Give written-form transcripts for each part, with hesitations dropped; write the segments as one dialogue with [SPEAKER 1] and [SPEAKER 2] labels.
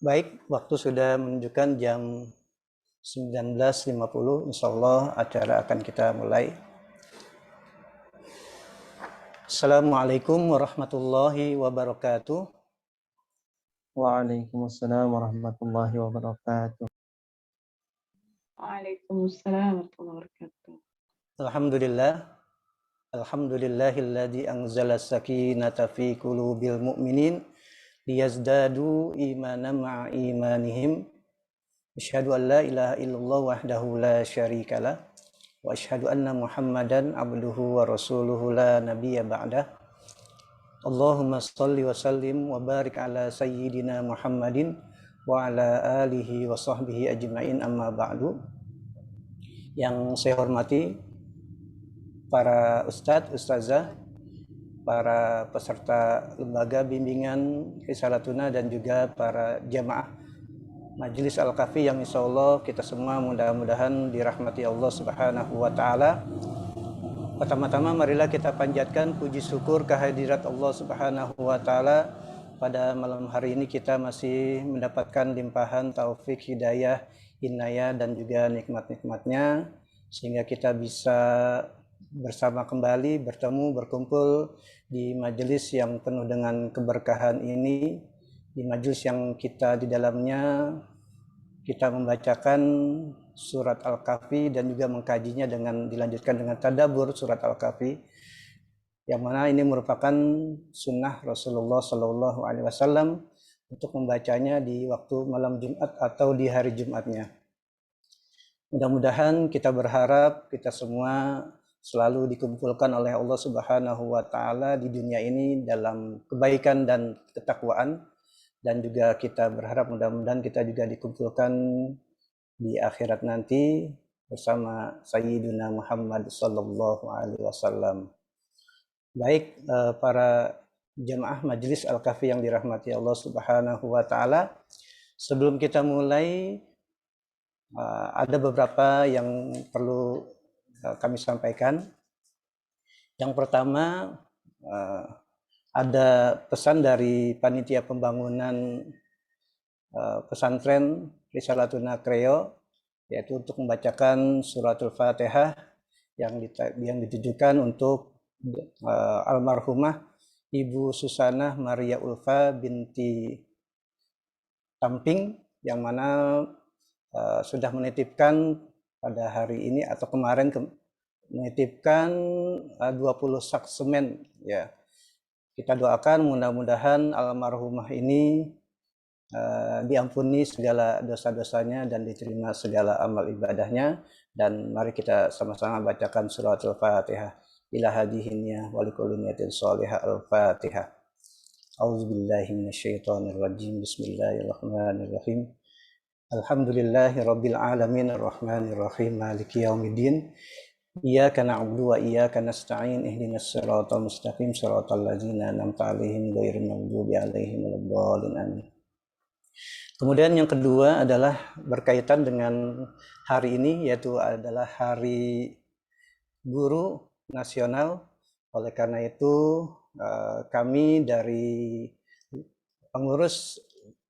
[SPEAKER 1] Baik, waktu sudah menunjukkan jam 19.50. Insya Allah acara akan kita mulai. Assalamualaikum warahmatullahi wabarakatuh.
[SPEAKER 2] Waalaikumsalam warahmatullahi wabarakatuh.
[SPEAKER 3] Waalaikumsalam warahmatullahi wabarakatuh.
[SPEAKER 1] Alhamdulillah. Alhamdulillahilladzi anzala sakinata fi qulubil mu'minin liyazdadu imanan ma'a imanihim. Asyhadu an la ilaha illallah wahdahu la syarikalah wa asyhadu anna Muhammadan abduhu wa rasuluhu la nabiyya ba'dah. Allahumma shalli wa sallim wa barik ala sayyidina Muhammadin wa ala alihi wa sahbihi ajma'in, amma ba'du. Yang saya hormati para ustadz, ustazah, para peserta lembaga bimbingan Risalatuna dan juga para jamaah Majelis Al-Kafi yang insya Allah kita semua mudah-mudahan dirahmati Allah Subhanahu wa Ta'ala. Pertama-tama marilah kita panjatkan puji syukur kehadirat Allah Subhanahu wa Ta'ala. Pada malam hari ini kita masih mendapatkan limpahan taufik, hidayah, inayah dan juga nikmat-nikmatnya, sehingga kita bisa bersama kembali, bertemu, berkumpul di majelis yang penuh dengan keberkahan ini, di majelis yang kita di dalamnya kita membacakan surat Al-Kahfi dan juga mengkajinya dengan dilanjutkan dengan tadabbur surat Al-Kahfi, yang mana ini merupakan sunnah Rasulullah Shallallahu Alaihi Wasallam untuk membacanya di waktu malam Jumat atau di hari Jumatnya. Mudah-mudahan kita berharap kita semua selalu dikumpulkan oleh Allah Subhanahu wa Ta'ala di dunia ini dalam kebaikan dan ketakwaan, dan juga kita berharap mudah-mudahan kita juga dikumpulkan di akhirat nanti bersama Sayyidina Muhammad Sallallahu Alaihi Wasallam. Baik, para jamaah Majelis Al-Kahfi yang dirahmati Allah Subhanahu wa Ta'ala, sebelum kita mulai ada beberapa yang perlu kami sampaikan. Yang pertama, ada pesan dari panitia pembangunan pesantren Risalatuna Kreo, yaitu untuk membacakan suratul Fatihah yang ditujukan untuk almarhumah Ibu Susanah Maria Ulfa binti Tamping, yang mana sudah menitipkan pada hari ini atau kemarin menitipkan 20 sak semen, ya. Kita doakan mudah-mudahan almarhumah ini diampuni segala dosa-dosanya dan diterima segala amal ibadahnya. Dan mari kita sama-sama bacakan surat Al-Fatihah. Ila hadihinnya walikulli niyatin sholihah. Al-Fatihah. A'udzubillahi minasyaitonirrajim. Bismillahirrahmanirrahim. Alhamdulillahi rabbil alamin arrahmanirrahim maliki yaumiddin. Iyyaka na'budu wa iyyaka nasta'in ihdinas siratal mustaqim siratal ladzina an'amta 'alaihim ghairil maghdubi 'alaihim waladdallin amin. Kemudian yang kedua adalah berkaitan dengan hari ini, yaitu adalah Hari Guru Nasional. Oleh karena itu kami dari pengurus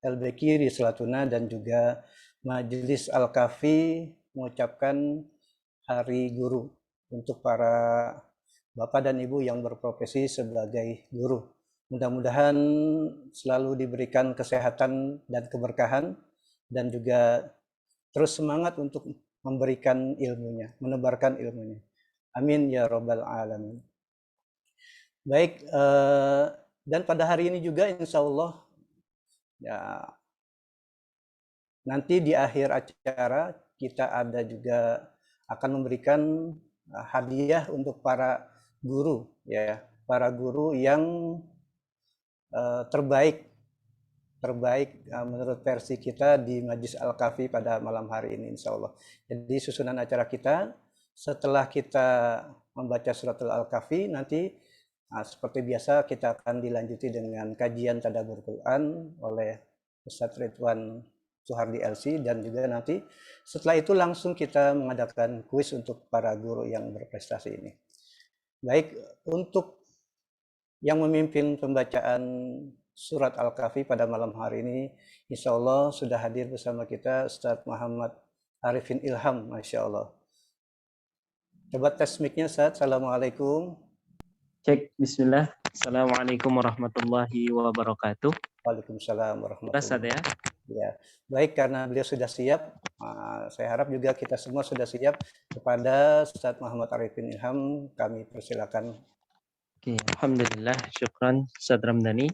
[SPEAKER 1] LBQ Risalatuna dan juga Majelis Al-Kahfi mengucapkan Hari Guru untuk para bapak dan ibu yang berprofesi sebagai guru. Mudah-mudahan selalu diberikan kesehatan dan keberkahan, dan juga terus semangat untuk memberikan ilmunya, menebarkan ilmunya. Amin ya Rabbal Alamin. Baik, dan pada hari ini juga insya Allah ya, nanti di akhir acara kita ada juga akan memberikan hadiah untuk para guru, ya, para guru yang terbaik menurut versi kita di Majelis Al-Kahfi pada malam hari ini insya Allah. Jadi susunan acara kita setelah kita membaca suratul Al-Kahfi, nanti seperti biasa kita akan dilanjuti dengan kajian tadabbur Quran oleh Ustadz Ridwan Suhardi LC, dan juga nanti setelah itu langsung kita mengadakan kuis untuk para guru yang berprestasi ini. Baik, untuk yang memimpin pembacaan surat Al-Kahfi pada malam hari ini. Insya Allah sudah hadir bersama kita Ustadz Muhammad Arifin Ilham, Masya Allah. Coba tes mic-nya Ustadz. Assalamualaikum.
[SPEAKER 2] Cek, bismillah. Assalamualaikum warahmatullahi wabarakatuh.
[SPEAKER 1] Waalaikumsalam
[SPEAKER 2] Jelas
[SPEAKER 1] warahmatullahi
[SPEAKER 2] ya?
[SPEAKER 1] wabarakatuh. Ya, baik, karena beliau sudah siap, saya harap juga kita semua sudah siap. Kepada Ustadz Muhammad Arifin Ilham, kami persilakan.
[SPEAKER 2] Oke, alhamdulillah, syukran Ustaz Ramdhani.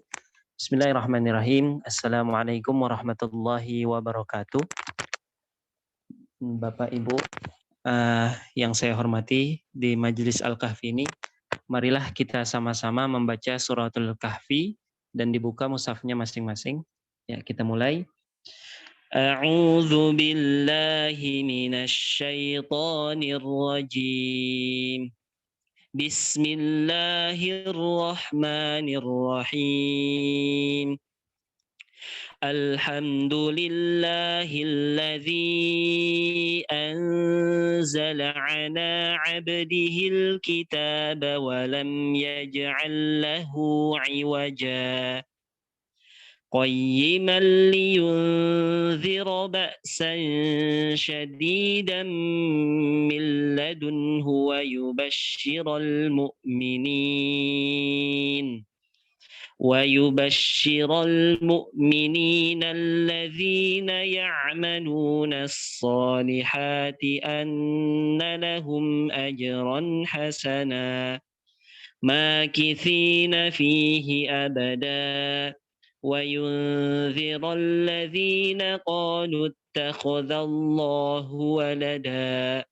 [SPEAKER 2] Bismillahirrahmanirrahim. Assalamualaikum warahmatullahi wabarakatuh. Bapak Ibu yang saya hormati di Majelis Al-Kahfi ini, marilah kita sama-sama membaca suratul Kahfi dan dibuka mushafnya masing-masing. Ya, kita mulai. A'udzu billahi minasy syaithanir rajim. Bismillahirrahmanirrahim. Alhamdulillahilladzi anzala ala 'abdihil kitaba wa lam yaj'al lahu 'iwaja. قيما لينذر بأسا شديدا من لدنه ويبشر المؤمنين الذين يعملون الصالحات أن لهم أجرا حسنا ماكثين فيه أبدا وينذر الذين قالوا اتخذ الله ولدا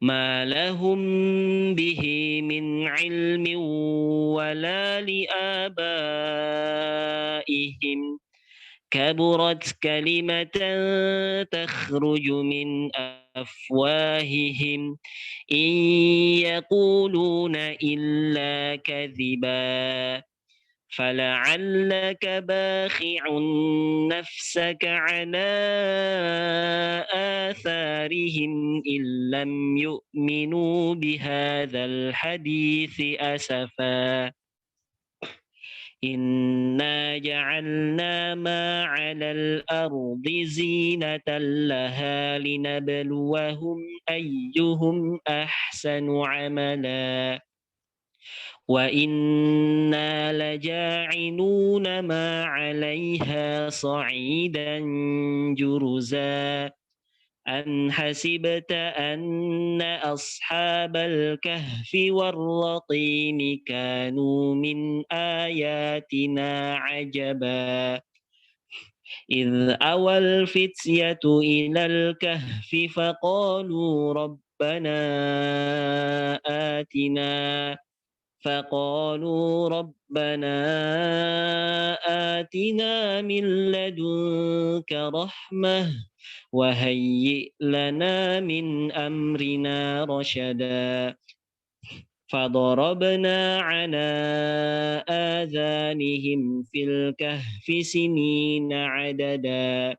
[SPEAKER 2] ما لهم به من علم ولا لآبائهم كبرت كلمة تخرج من أفواههم إن يقولون إلا كذبا فلعلك باخع نفسك على آثارهم إن لم يؤمنوا بهذا الحديث أسفا إنا جعلنا ما على الأرض زينة لها لنبلوهم أيهم أحسن عملا وإنا لجاعلون ما عليها صعيدا جرزا أم حسبت أن أصحاب الكهف والرقيم كانوا من آياتنا عجبا إذ أوى الفتية إلى الكهف فقالوا ربنا آتنا من لدنك رحمة وهيئ لنا من أمرنا رشدا فضربنا على آذانهم في الكهف سنين عددا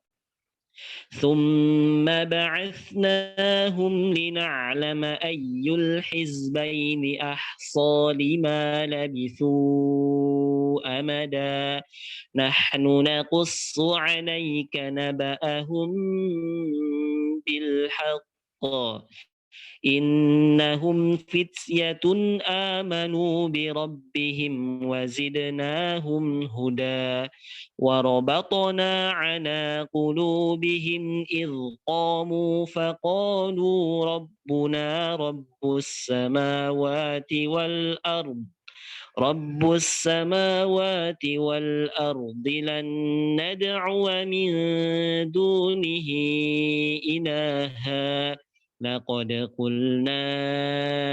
[SPEAKER 2] ثم بعثناهم لنعلم أي الحزبين أحصى لما لبثوا أمدا نحن نقص عليك نبأهم بالحق إنهم فتية آمنوا بربهم وزدناهم هدى وربطنا على قلوبهم إذ قاموا فقالوا ربنا رب السماوات والأرض لن ندعو من دونه إلها لقد قلنا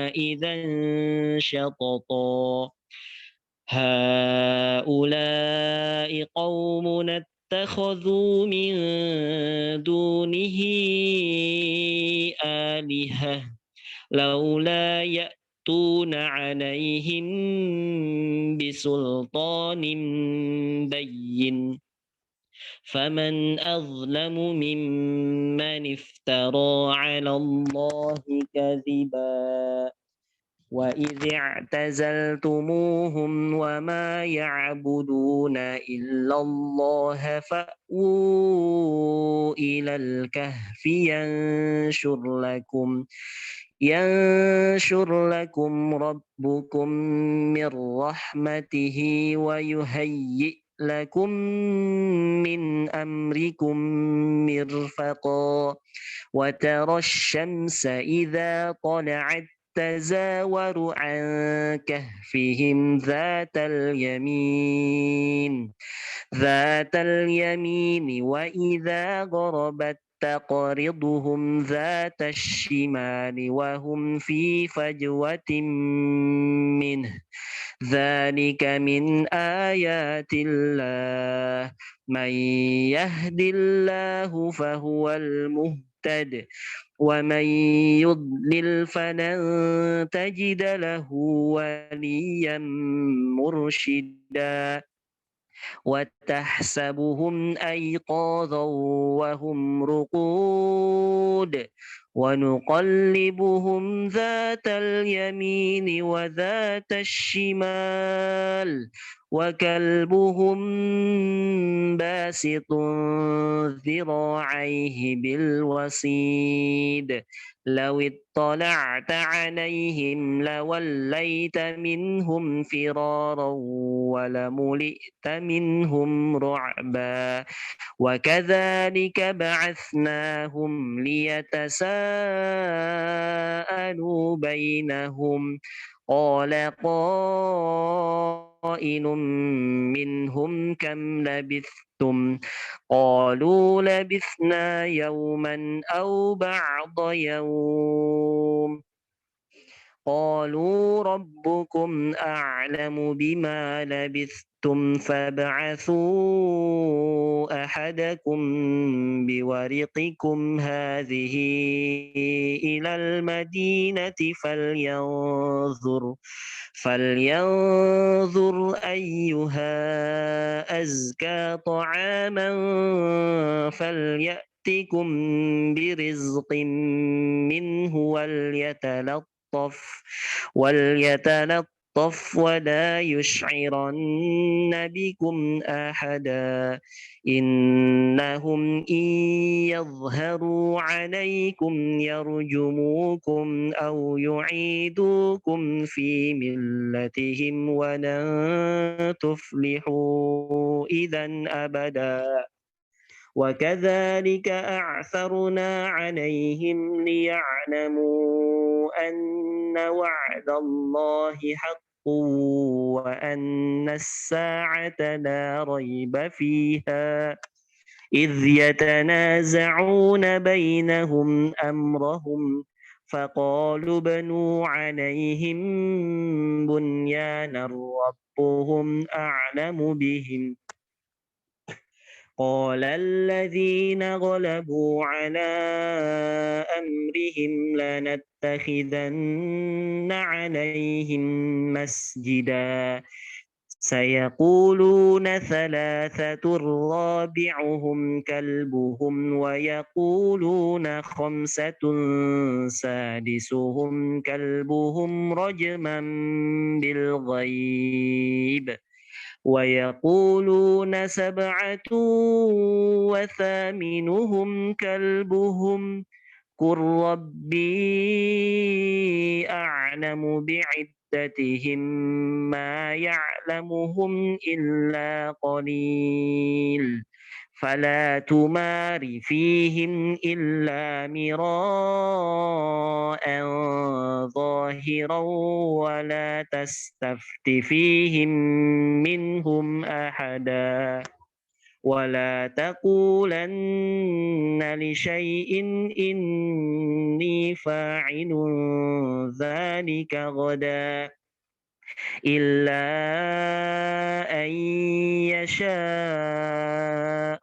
[SPEAKER 2] إذا شططا هؤلاء قومنا اتخذوا من دونه آلهة لولا يأتون عليهم بسلطان بين فمن أظلم ممن افترى على الله كذبا وإذ اعتزلتموهم وما يعبدون إلا الله فأووا إلى الكهف ينشر لكم ربكم من رحمته ويهيئ لكم من أمركم مرفقا وترى الشمس إذا طلعت تزاور عن كهفهم ذات اليمين وإذا غربت تقرضهم ذات الشمال وهم في فجوة منه ذلك من آيات الله من يهد الله فهو المهتد ومن يضلل فلن تجد له وليا مرشدا وتحسبهم أيقاظا وهم رقود ونقلبهم ذات اليمين وذات الشمال وكلبهم باسط ذراعيه بالوصيد لو اطلعت عليهم لوليت منهم فرارا ولملئت منهم رعبا وكذلك بعثناهم ليتساءلوا بينهم قال قائل منهم كم لبثتم قالوا لبثنا يوما أو بعض يوم قالوا ربكم أعلم بما لبثتم فابعثوا أحدكم بورقكم هذه إلى المدينة فلينظر أيها أزكى طعاما فليأتكم برزق منه وليتلطف ولا يشعرن بكم أحدا إنهم إن يظهروا عليكم يرجموكم أو يعيدوكم في ملتهم ولن تفلحوا إذا أبدا وكذلك أعثرنا عليهم ليعلموا أن وعد الله حق وأن الساعة لا ريب فيها إذ يتنازعون بينهم أمرهم فقالوا ابنوا عليهم بنيانا ربهم أعلم بهم قال الذين غلبوا على أمرهم لنتخذن عليهم مسجدا سيقولون ثلاثة رابعهم كلبهم ويقولون خمسة سادسهم كلبهم رجما بالغيب ويقولون سبعة وثامنهم كلبهم قل ربي أعلم بعدتهم ما يعلمهم إلا قليل فلا تمار فيهم إلا مراء ظاهرا ولا تستفت فيهم منهم أحدا ولا تقولن لشيء إني فاعل ذلك غدا إلا أن يشاء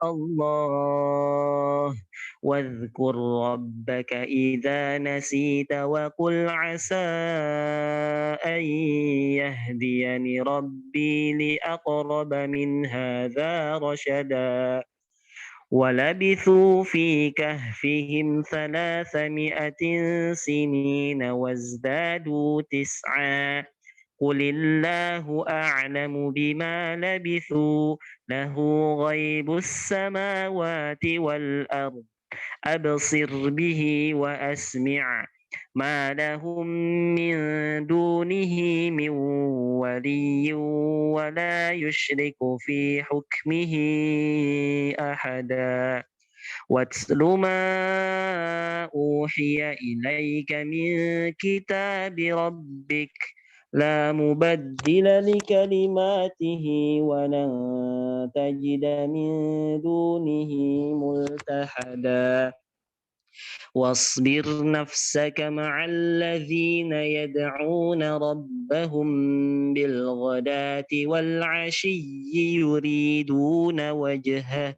[SPEAKER 2] الله واذكر ربك إذا نسيت وقل عسى أن يهديني ربي لأقرب من هذا رشدا ولبثوا في كهفهم 300 سنين وازدادوا 9 قل الله أعلم بما لبثوا له غيب السماوات والأرض أبصر به وأسمع ما لهم من دونه من ولي ولا يشرك في حكمه أحدا واتل ما أوحي إليك من كتاب ربك لا مبدل لكلماته ولن تجد من دونه ملتحدا واصبر نفسك مع الذين يدعون ربهم بالغداة والعشي يريدون وجهه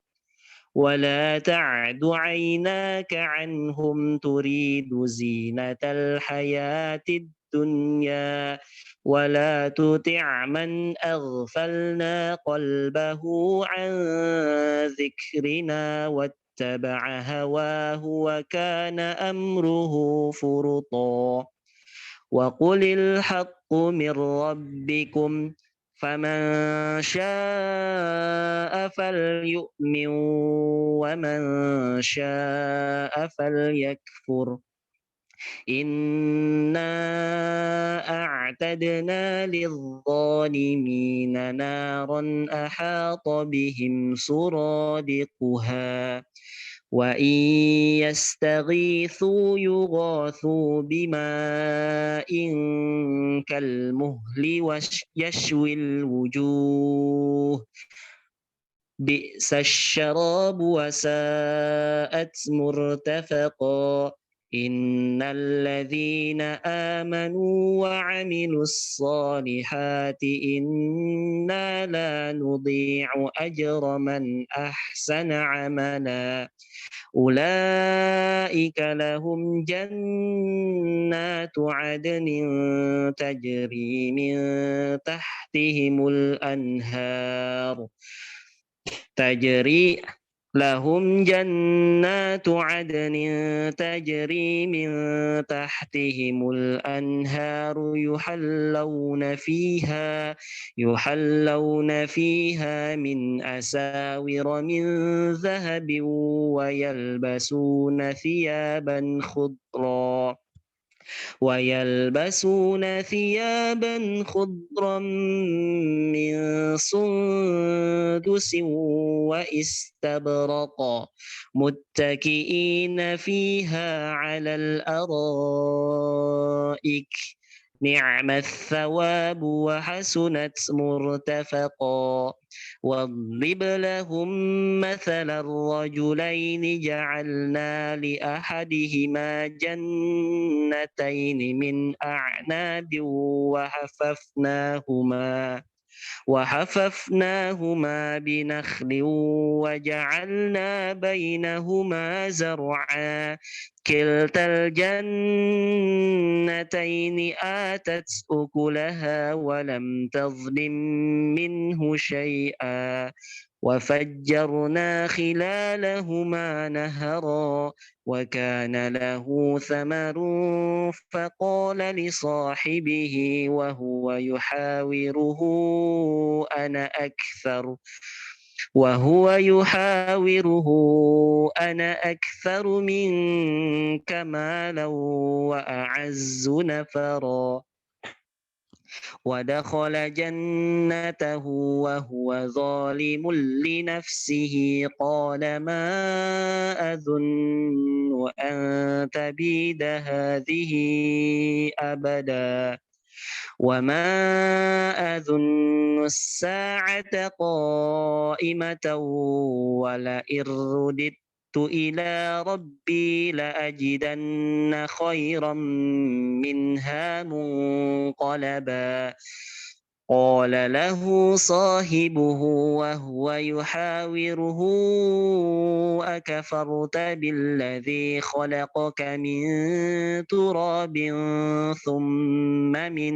[SPEAKER 2] ولا تعد عيناك عنهم تريد زينة الحياة الدنيا ولا تطع من أغفلنا قلبه عن ذكرنا واتبع هواه وكان أمره فرطا وقل الحق من ربكم فمن شاء فليؤمن ومن شاء فليكفر إنا أعتدنا للظالمين نارا أحاط بهم سرادقها وإن يستغيثوا يغاثوا بماء كالمهل يشوي الوجوه بئس الشراب وساءت مرتفقا إن الذين آمنوا وعملوا الصالحات إنا لا نضيع أجر من أحسن عملا أولئك لهم جنات عدن تجري من تحتهم الأنهار لهم جنات عدن تجري من تحتهم الأنهار يحلون فيها من أساور من ذهب ويلبسون ثيابا خضرا من سندس واستبرق متكئين فيها على الأرائك نعم الثواب وحسنت مرتفقا واضرب لهم مثل الرجلين جعلنا لأحدهما جنتين من أعناب وحففناهما بنخل وجعلنا بينهما زرعا كلتا الجنتين آتت أكلها ولم تظلم منه شيئا وفجرنا خلالهما نهرا وكان له ثمر فقال لصاحبه وهو يحاوره أنا أكثر منك مالا وأعز نفرا ودخل جنته وهو ظالم لنفسه قال ما أظن أن تبيد هذه أبدا وما أظن الساعة قائمة ولئن رددت إلى ربي لأجدن خيرا منها منقلبا قال له صاحبه وهو يحاوره أكفرت بالذي خلقك من تراب ثم من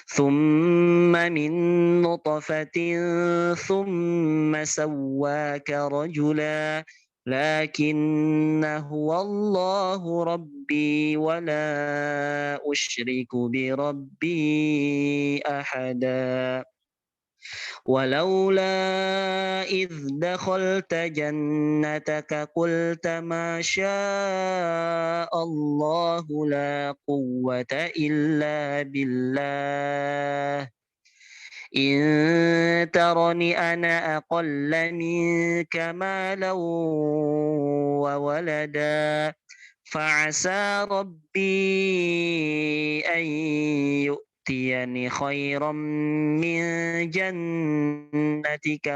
[SPEAKER 2] ثم من نطفة ثم سواك رجلا لكن هو الله ربي ولا أشرك بربي أحدا ولولا إذ دخلت جنتك قلت ما شاء الله لا قوة إلا بالله إن ترني أنا أقل منك مالا وولدا فعسى ربي أن يؤتيني خيرا من جنتك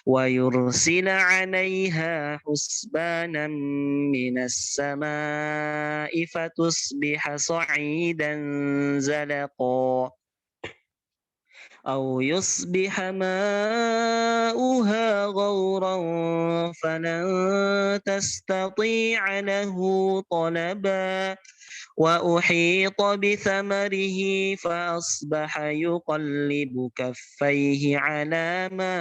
[SPEAKER 2] ويرسل عليها حسبانا من السماء فتصبح صعيدا زلقا أو يصبح ماؤها غورا فلن تستطيع له طلبا وأحيط بثمره فأصبح يقلب كفيه على ما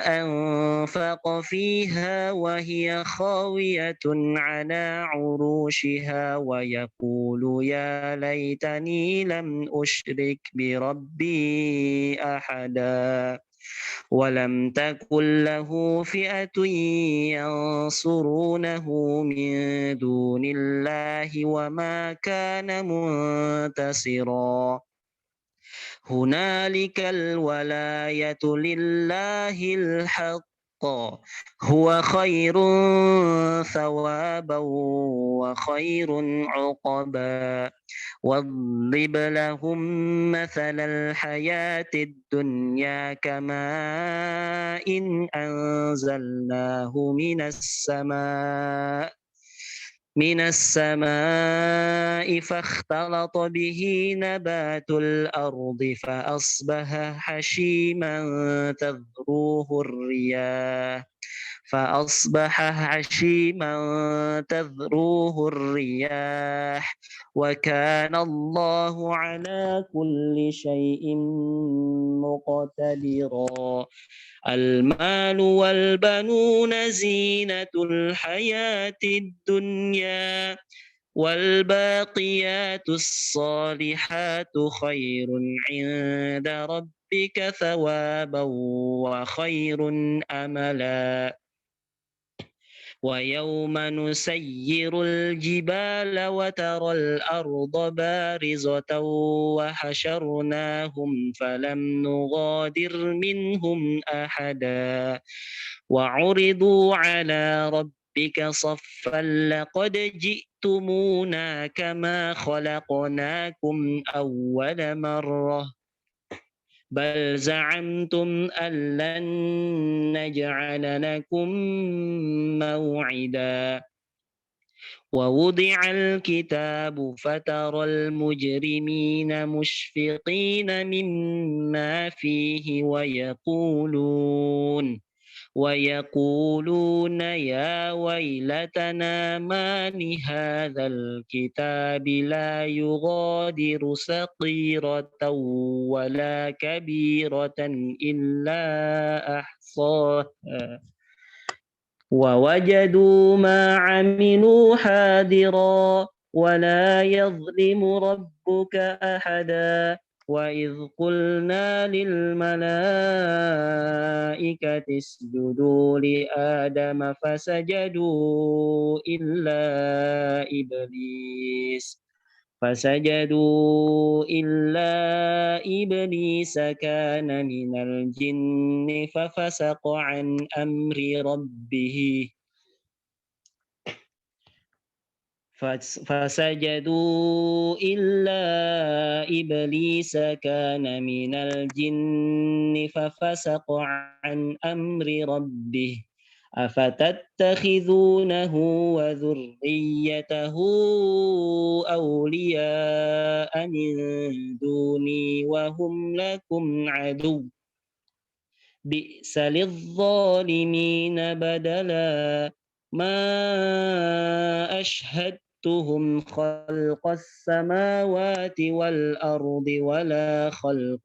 [SPEAKER 2] أنفق فيها وهي خاوية على عروشها ويقول يا ليتني لم أشرك بربي أحدا ولم تكن له فئة ينصرونه من دون الله وما كان منتصرا هنالك الولاية لله الحق هو خير ثوابا وخير عقبا واضرب لهم مثل الحياة الدنيا كماء إن أنزلناه من السماء فاختلط به نبات الأرض فأصبح هشيما تذروه الرياح وكان الله على كل شيء مقتدرا المال والبنون زينة الحياة الدنيا والباقيات الصالحات خير عند ربك ثوابا وخير أملا ويوم نسير الجبال وترى الأرض بارزة وحشرناهم فلم نغادر منهم أحدا وعرضوا على ربك صفا لقد جئتمونا كما خلقناكم أول مرة بل زعمتم أن لن نجعل لكم موعدا ووضع الكتاب فترى المجرمين مشفقين مما فيه ويقولون يا ويلتنا ما لهذا الكتاب لا يغادر صغيرة ولا كبيرة إلا أحصاها ووجدوا ما عملوا حاضرا ولا يظلم ربك أحدا وإذ قلنا للملائكة اسجدوا لآدم فسجدوا إلا إبليس كان من الجن ففسق عن أمر ربه فسجدوا إلا إبليس كان من الجن ففسق عن أمر ربه أفتتخذونه وذريته أولياء من دوني وهم لكم عدو بئس للظالمين بدلا ما أشهدتهم خلق السماوات والأرض ولا خلق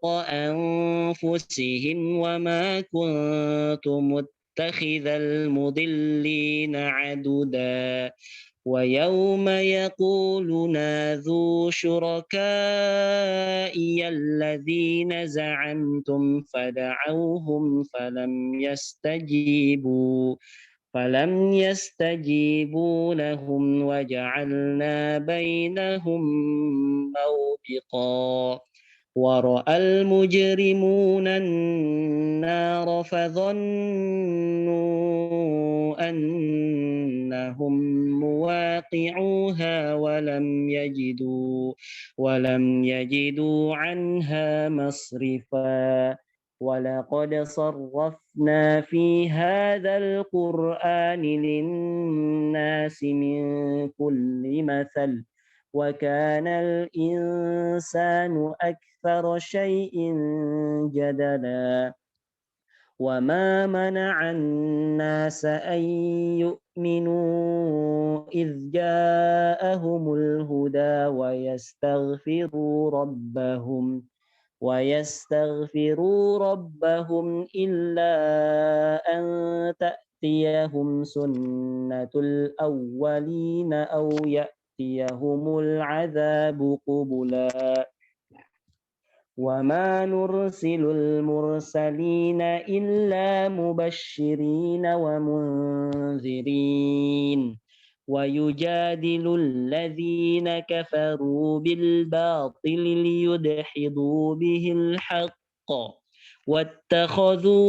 [SPEAKER 2] أنفسهم وما كنت متخذ المضلين عددا ويوم يقول ناذوا شركائي الذين زعمتم فدعوهم فلم يستجيبوا لهم وجعلنا بينهم موبقا ورأى المجرمون النار فظنوا أنهم مواقعوها ولم يجدوا عنها مصرفا ولقد صرفنا في هذا القرآن للناس من كل مثل وكان الإنسان أكثر شيء جدلا وما منع الناس أن يؤمنوا إذ جاءهم الهدى ويستغفروا ربهم إلا أن تأتيهم سنة الأولين أو يأتيهم العذاب قبلا وما نرسل المرسلين إلا مبشرين ومنذرين ويجادل الذين كفروا بالباطل ليدحضوا به الحق واتخذوا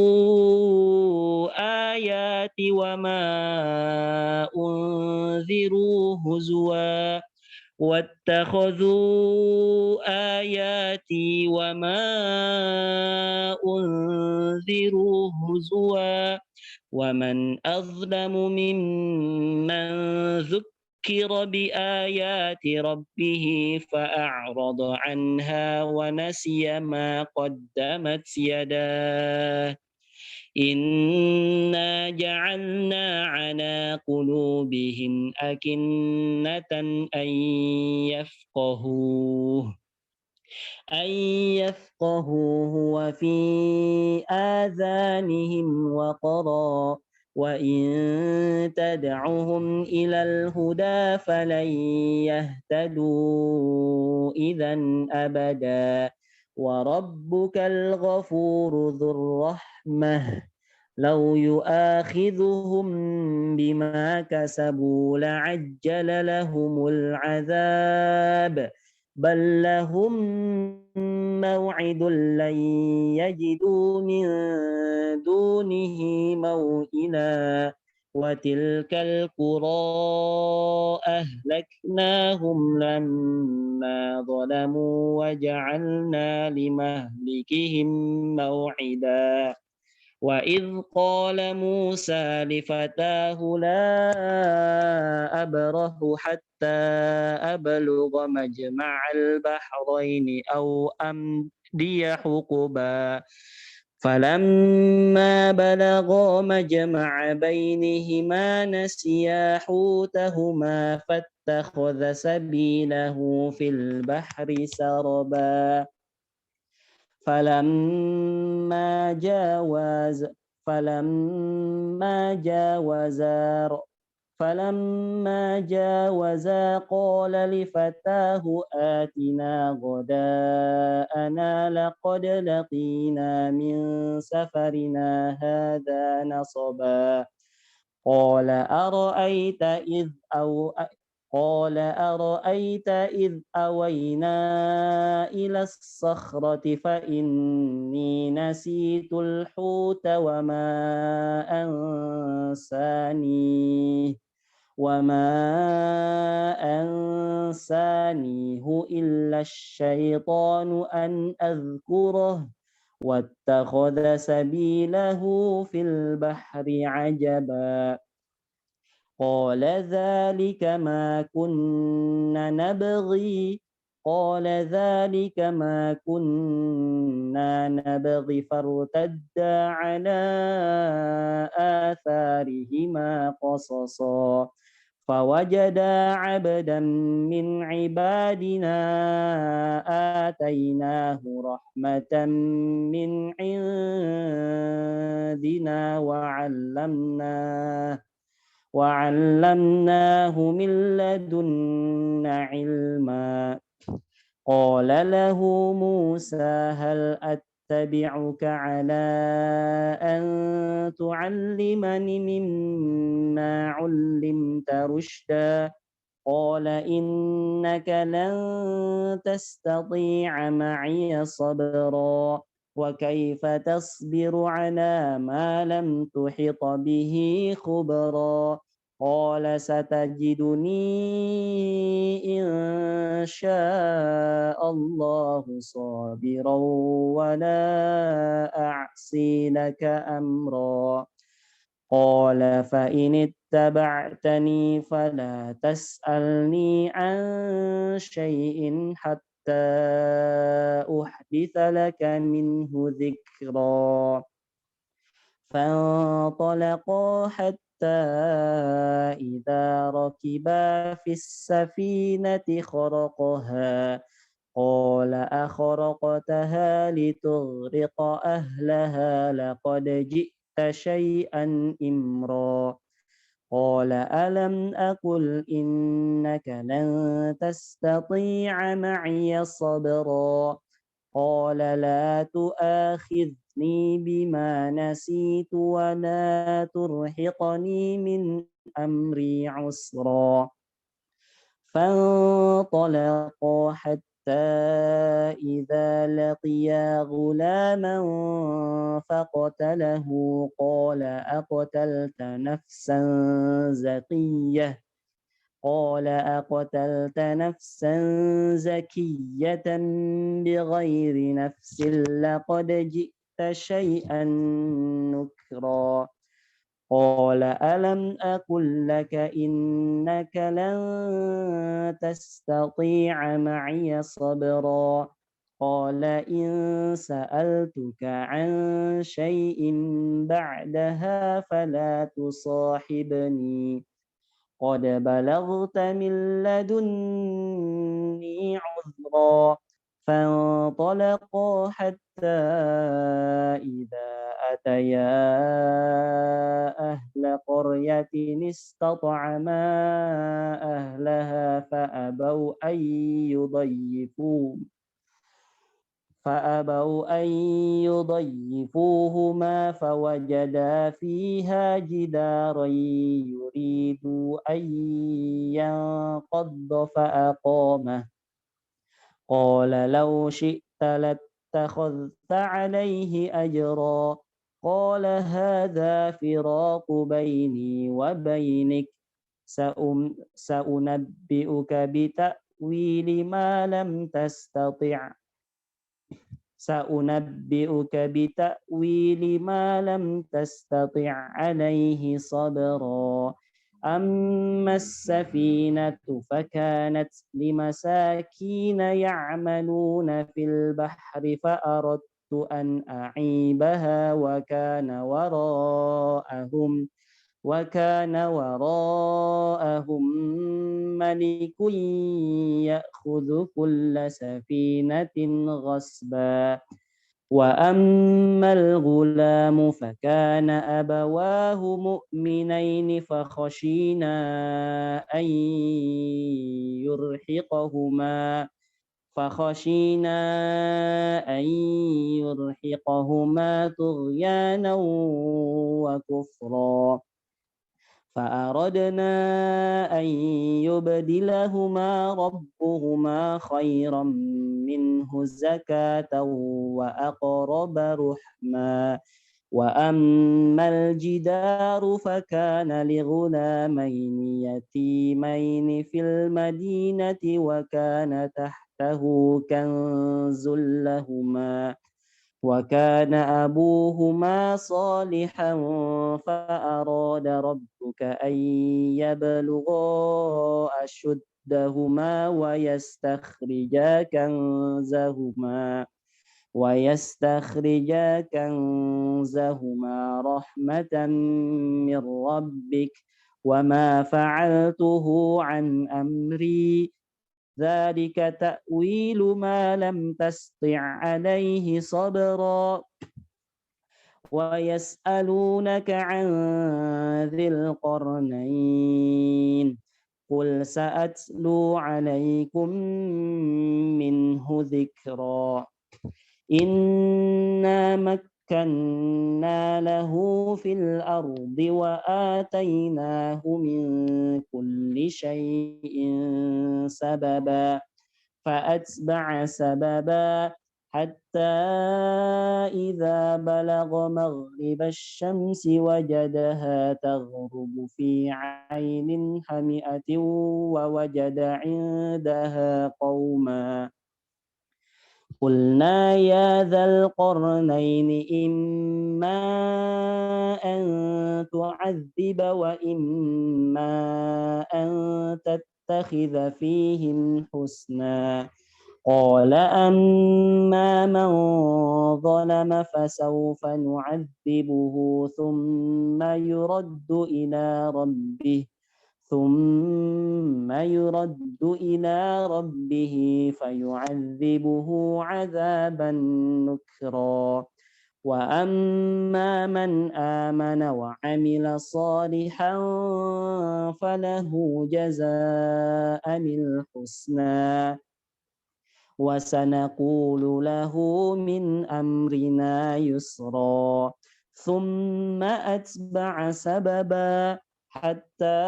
[SPEAKER 2] آياتي وما أنذروا هزوا ومن أظلم ممن ذكر بآيات ربه فأعرض عنها ونسي ما قدمت يداه إنا جعلنا على قلوبهم أكنة أن يفقهوه وفي آذانهم وقرا وإن تدعهم إلى الهدى فلن يهتدوا إذا أبدا وربك الغفور ذو الرحمة لو يؤاخذهم بما كسبوا لعجل لهم العذاب بل لهم موعد لن يجدوا من دونه موئلا وتلك القرى أهلكناهم لما ظلموا وجعلنا لمهلكهم موعدا وإذ قال موسى لفتاه لا أبرح حتى أبلغ مجمع البحرين أو أمضي حقبا فلما بلغا مجمع بينهما نسيا حوتهما فاتخذ سبيله في البحر سربا فلما جاوزا قال لفتاه آتنا غداءنا لقد لقينا من سفرنا هذا نصبا قال أرأيت إذ أوينا إلى الصخرة فإني نسيت الحوت وما أنسانيه إلا الشيطان أن أذكره واتخذ سبيله في البحر عجبا قال ذلك ما كنا نبغي
[SPEAKER 4] قال ذلك ما كنا نبغي فارتدا على آثارهما قصصا فوجدا عبدا من عبادنا آتيناه رحمة من عندنا وعلمناه من لدنا علما قال له موسى هل أتبعك على أن تعلمني مما علمت رشدا قال إنك لن تستطيع معي صبرا وكيف تصبر على ما لم تحط به خبرا قال ستجدني إن شاء الله صابرا ولا أعصي لك أمرا قال فإن اتبعتني فلا تسألني عن شيء حتى أحدث لك منه ذكرا فانطلقا حتى إذا ركبا في السفينة خرقها قال أخرقتها لتغرق أهلها لقد جئت شيئا إمرا قال ألم أقل إنك لن تستطيع معي صبرا قال لا تؤاخذني بما نسيت ولا ترهقني من أمري عسرا فانطلقا حتى إذا لقيا غلاما فقتله قال أقتلت نفسا زكية بغير نفس لقد جئت شيئا نكرا قال ألم أقل لك إنك لن تستطيع معي صبرا قال إن سألتك عن شيء بعدها فلا تصاحبني قد بلغت من لدني عذرا فانطلقا حتى إذا أتيا أهل قرية استطعما أهلها فأبوا أن يضيفوهما فوجدا فيها جدارا يريد أن ينقض فأقامه قال لو شئت لاتخذت عليه أجرا قال هذا فراق بيني وبينك سأنبئك بتأويل ما لم تستطع عليه صبرا أما السفينة فكانت لمساكين يعملون في البحر فأردت أن أعيبها وكان وراءهم ملك يأخذ كل سفينة غصبا وأما الغلام فكان أبواه مؤمنين فخشينا أن يرهقهما طغيانا وكفرا فأردنا أن يبدلهما ربهما خيرا منه زكاة وأقرب رحما وأما الجدار فكان لغلامين يتيمين في المدينة وكان تحته كنز لهما وكان أبوهما صالحا فأراد ربك أن يبلغا كيدهما ويستخرجا كنزهما رحمة من ربك وما فعلته عن أمري ذلك تأويل ما لم تسطع عليه صبرا ويسألونك عن ذي القرنين قل سأتلو عليكم منه ذكرا إنا مكنا له في الأرض وآتيناه من كل شيء سببا فأتبع سببا حتى إذا بلغ مغرب الشمس وجدها تغرب في عين حمئة ووجد عندها قوما قلنا يا ذا القرنين إما أن تعذب وإما أن تتخذ فيهم حسنا قال أما من ظلم فسوف نعذبه ثم يرد إلى ربه فيعذبه عذابا نكرا وأما من آمن وعمل صالحا فله جزاء الحسنى وسنقول له من أمرنا يسرا ثم أتبع سببا حتى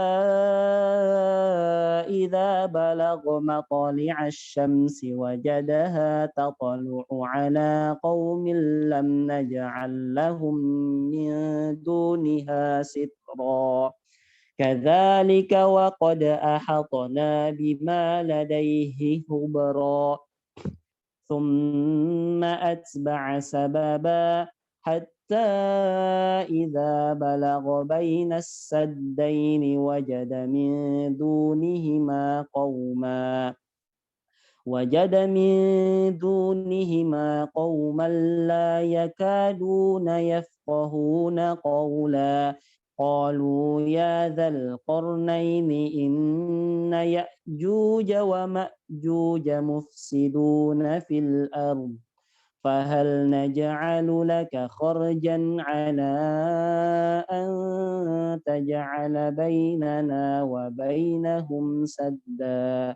[SPEAKER 4] إذا بلغ مطلع الشمس وجدها تطلع على قوم لم نجعل لهم من دونها سترا كذلك وقد أحطنا بما لديه خبرا ثم أتبع سببا حتى إذا بلغ بين السدين وجد من دونهما قوما لا يكادون يفقهون قولا قالوا يا ذا القرنين إن يأجوج ومأجوج مفسدون في الأرض فهل نجعل لك خرجا على أن تجعل بيننا وبينهم سدا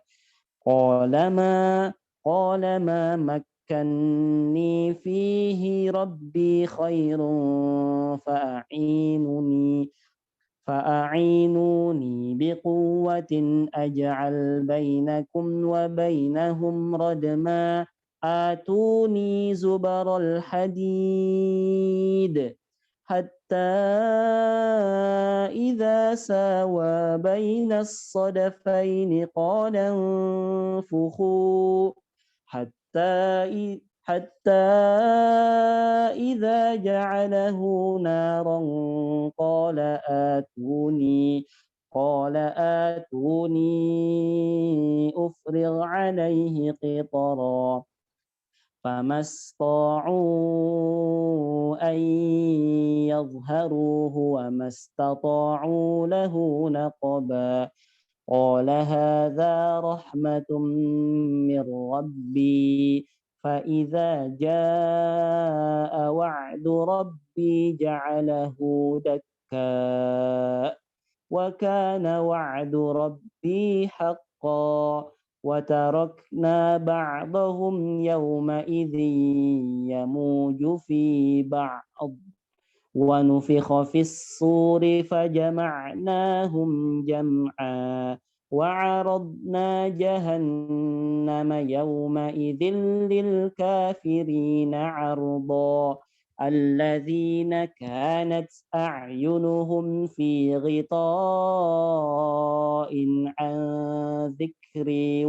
[SPEAKER 4] قال ما مكني فيه ربي خير فأعينوني بقوة أجعل بينكم وبينهم ردما آتوني زبر الحديد حتى إذا ساوى بين الصدفين قال انفخوا حتى إذا جعله نارا قال آتوني أفرغ عليه قطرا فما استطاعوا أن يظهروه وما استطاعوا له نقبا قال هذا رحمة من ربي فإذا جاء وعد ربي جعله دكا وكان وعد ربي حقا وتركنا بعضهم يومئذ يموج في بعض ونفخ في الصور فجمعناهم جمعا وعرضنا جهنم يومئذ للكافرين عرضا الذين كانت أعينهم في غطاء عن ذكري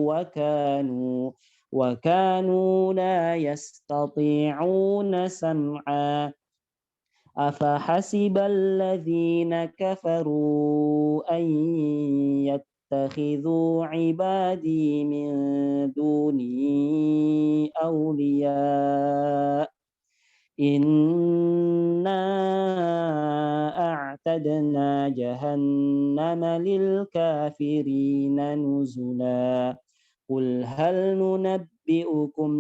[SPEAKER 4] وكانوا لا يستطيعون سمعا أفحسب الذين كفروا أن تتخذوا عبادي من دوني أولياء إنا أعتدنا جهنم للكافرين نزلا قل هل ننبئكم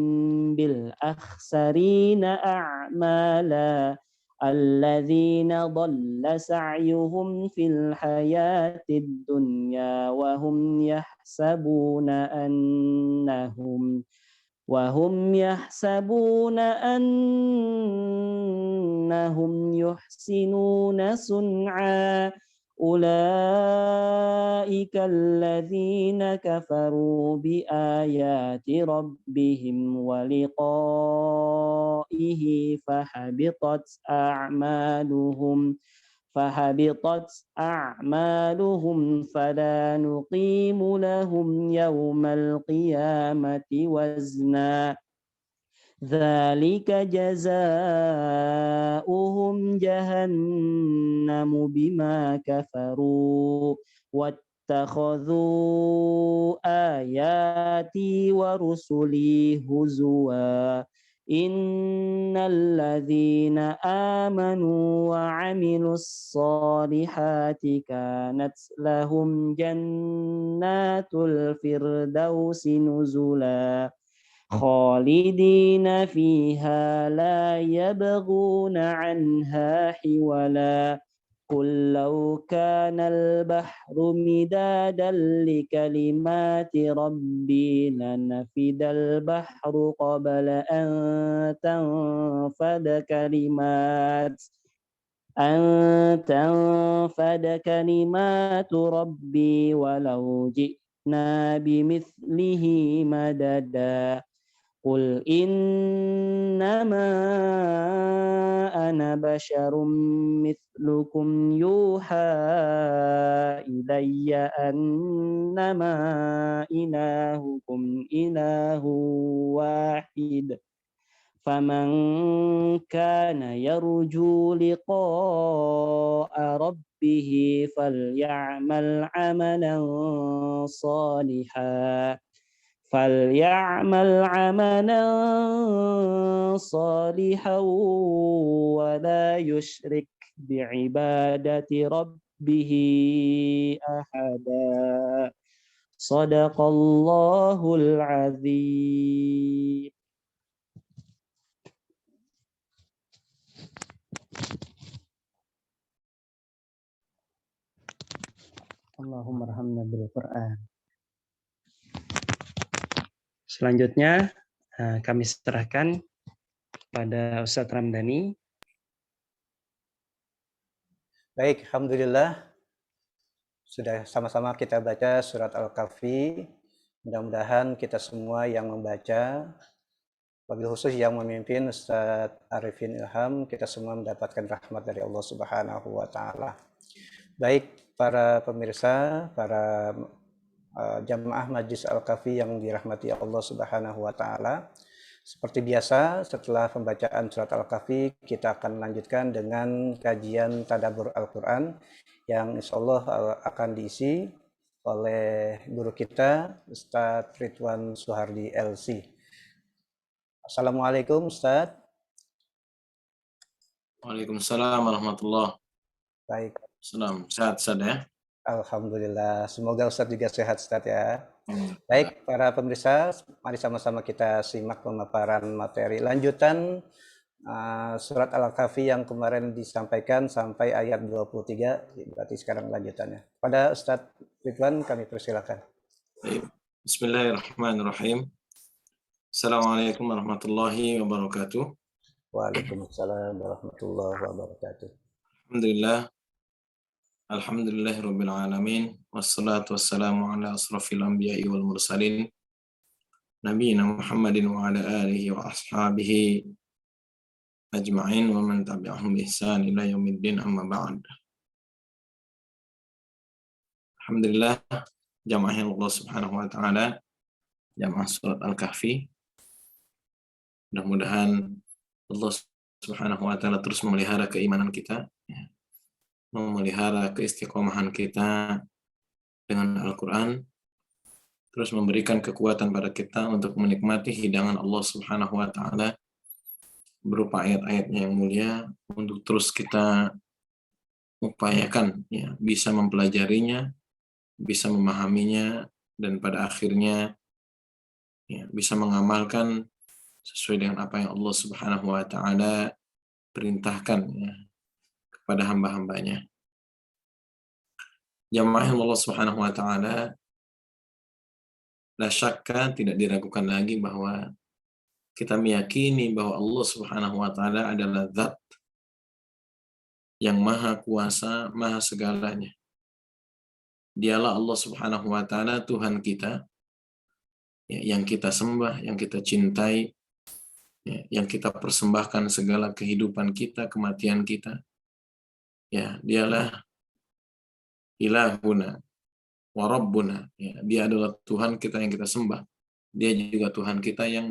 [SPEAKER 4] بالأخسرين أعمالا الذين ضل سعيهم في الحياة الدنيا وهم يحسبون أنهم يحسنون صنعا أولئك الذين كفروا بآيات ربهم ولقائه فحبطت أعمالهم فلا نقيم لهم يوم القيامة وزنا ذلك جزاؤهم جهنم بما كفروا واتخذوا آياتي ورسلي هزوا إن الذين آمنوا وعملوا الصالحات كانت لهم جنات الفردوس نزلا خالدين فيها لا يبغون عنها حولا قل لو كان البحر مدادا لكلمات ربي لنفد البحر قبل أن تنفد كلمات ربي ولو جئنا بمثله مددا قل إنما أنا بشر مثلكم يوحى إلي أنما إلهكم إله واحد فمن كان يرجو لقاء ربه فليعمل عملا صالحا ولا يشرك بعبادة ربه أحدا صدق الله العظيم. Allahumma arhamna bil Qur'an.
[SPEAKER 2] Selanjutnya kami serahkan pada Ustadz Ramdhani.
[SPEAKER 1] Baik, alhamdulillah sudah sama-sama kita baca surat Al-Kahfi. Mudah-mudahan kita semua yang membaca, wabil khusus yang memimpin Ustadz Arifin Ilham, kita semua mendapatkan rahmat dari Allah Subhanahu wa Ta'ala. Baik para pemirsa, para jamaah Majlis Al-Kahfi yang dirahmati Allah Subhanahu wa Ta'ala. Seperti biasa, setelah pembacaan surat Al-Kahfi, kita akan lanjutkan dengan kajian tadabbur Al-Quran yang insya Allah akan diisi oleh guru kita, Ustadz Ridwan Suhardi LC. Assalamualaikum Ustadz.
[SPEAKER 5] Waalaikumsalam warahmatullahi.
[SPEAKER 1] Baik.
[SPEAKER 5] Salam, sehat Ustadz ya.
[SPEAKER 1] Alhamdulillah, semoga Ustadz juga sehat Ustadz ya. Baik para pemirsa, mari sama-sama kita simak pemaparan materi lanjutan surat Al-Kahfi yang kemarin disampaikan sampai ayat 23, berarti sekarang lanjutannya. Pada Ustadz Ridwan kami persilakan.
[SPEAKER 5] Bismillahirrahmanirrahim. Assalamualaikum warahmatullahi wabarakatuh.
[SPEAKER 1] Waalaikumsalam warahmatullahi wabarakatuh.
[SPEAKER 5] Alhamdulillah. Alhamdulillahirabbil alamin wassalatu wassalamu ala asrafil anbiya'i wal mursalin nabiyina Muhammadin wa ala alihi wa ashabihi ajma'in wa man tabi'ahum bi ihsan ila yaumiddin amma ba'd. Alhamdulillah, jamaah Allah Subhanahu wa taala, jamaah surat Al-Kahfi. Mudah-mudahan Allah Subhanahu wa taala terus memelihara keimanan kita, memelihara keistiqomahan kita, dengan Al-Quran, terus memberikan kekuatan pada kita untuk menikmati hidangan Allah Subhanahu wa Ta'ala berupa ayat-ayatnya yang mulia, untuk terus kita upayakan ya, bisa mempelajarinya, bisa memahaminya, dan pada akhirnya ya, bisa mengamalkan sesuai dengan apa yang Allah Subhanahu wa Ta'ala perintahkan ya, kepada hamba-hambanya. Jamaah Allah Subhanahu wa Ta'ala, la syakka, tidak diragukan lagi bahwa kita meyakini bahwa Allah Subhanahu wa Ta'ala adalah zat yang maha kuasa, maha segalanya. Dialah Allah Subhanahu wa Ta'ala, Tuhan kita ya, yang kita sembah, yang kita cintai, ya, yang kita persembahkan segala kehidupan kita, kematian kita. Ya, dialah ilahuna wa rabbuna. Ya, dia adalah Tuhan kita yang kita sembah. Dia juga Tuhan kita yang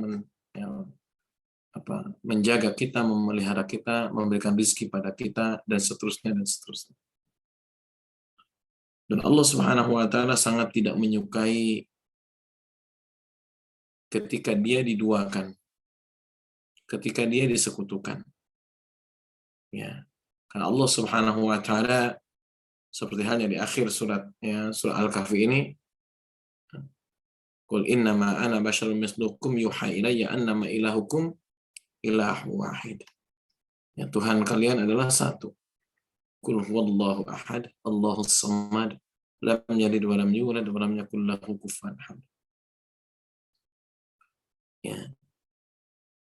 [SPEAKER 5] menjaga kita, memelihara kita, memberikan rezeki pada kita, dan seterusnya dan seterusnya. Dan Allah Subhanahu wa Ta'ala sangat tidak menyukai ketika dia diduakan, ketika dia disekutukan. Ya. Karena Allah Subhanahu wa Ta'ala seperti halnya di akhir surat surah Al-Kahfi ini, Qul innama ana basyarun mislukum yuha ilayya annama ilahukum ilahu wahid. Ya, Tuhan kalian adalah satu. Qul huwallahu ahad, Allahus samad, lam yalid wa lam yulad wa lam yakul lahu kufuwan ahad. Ya.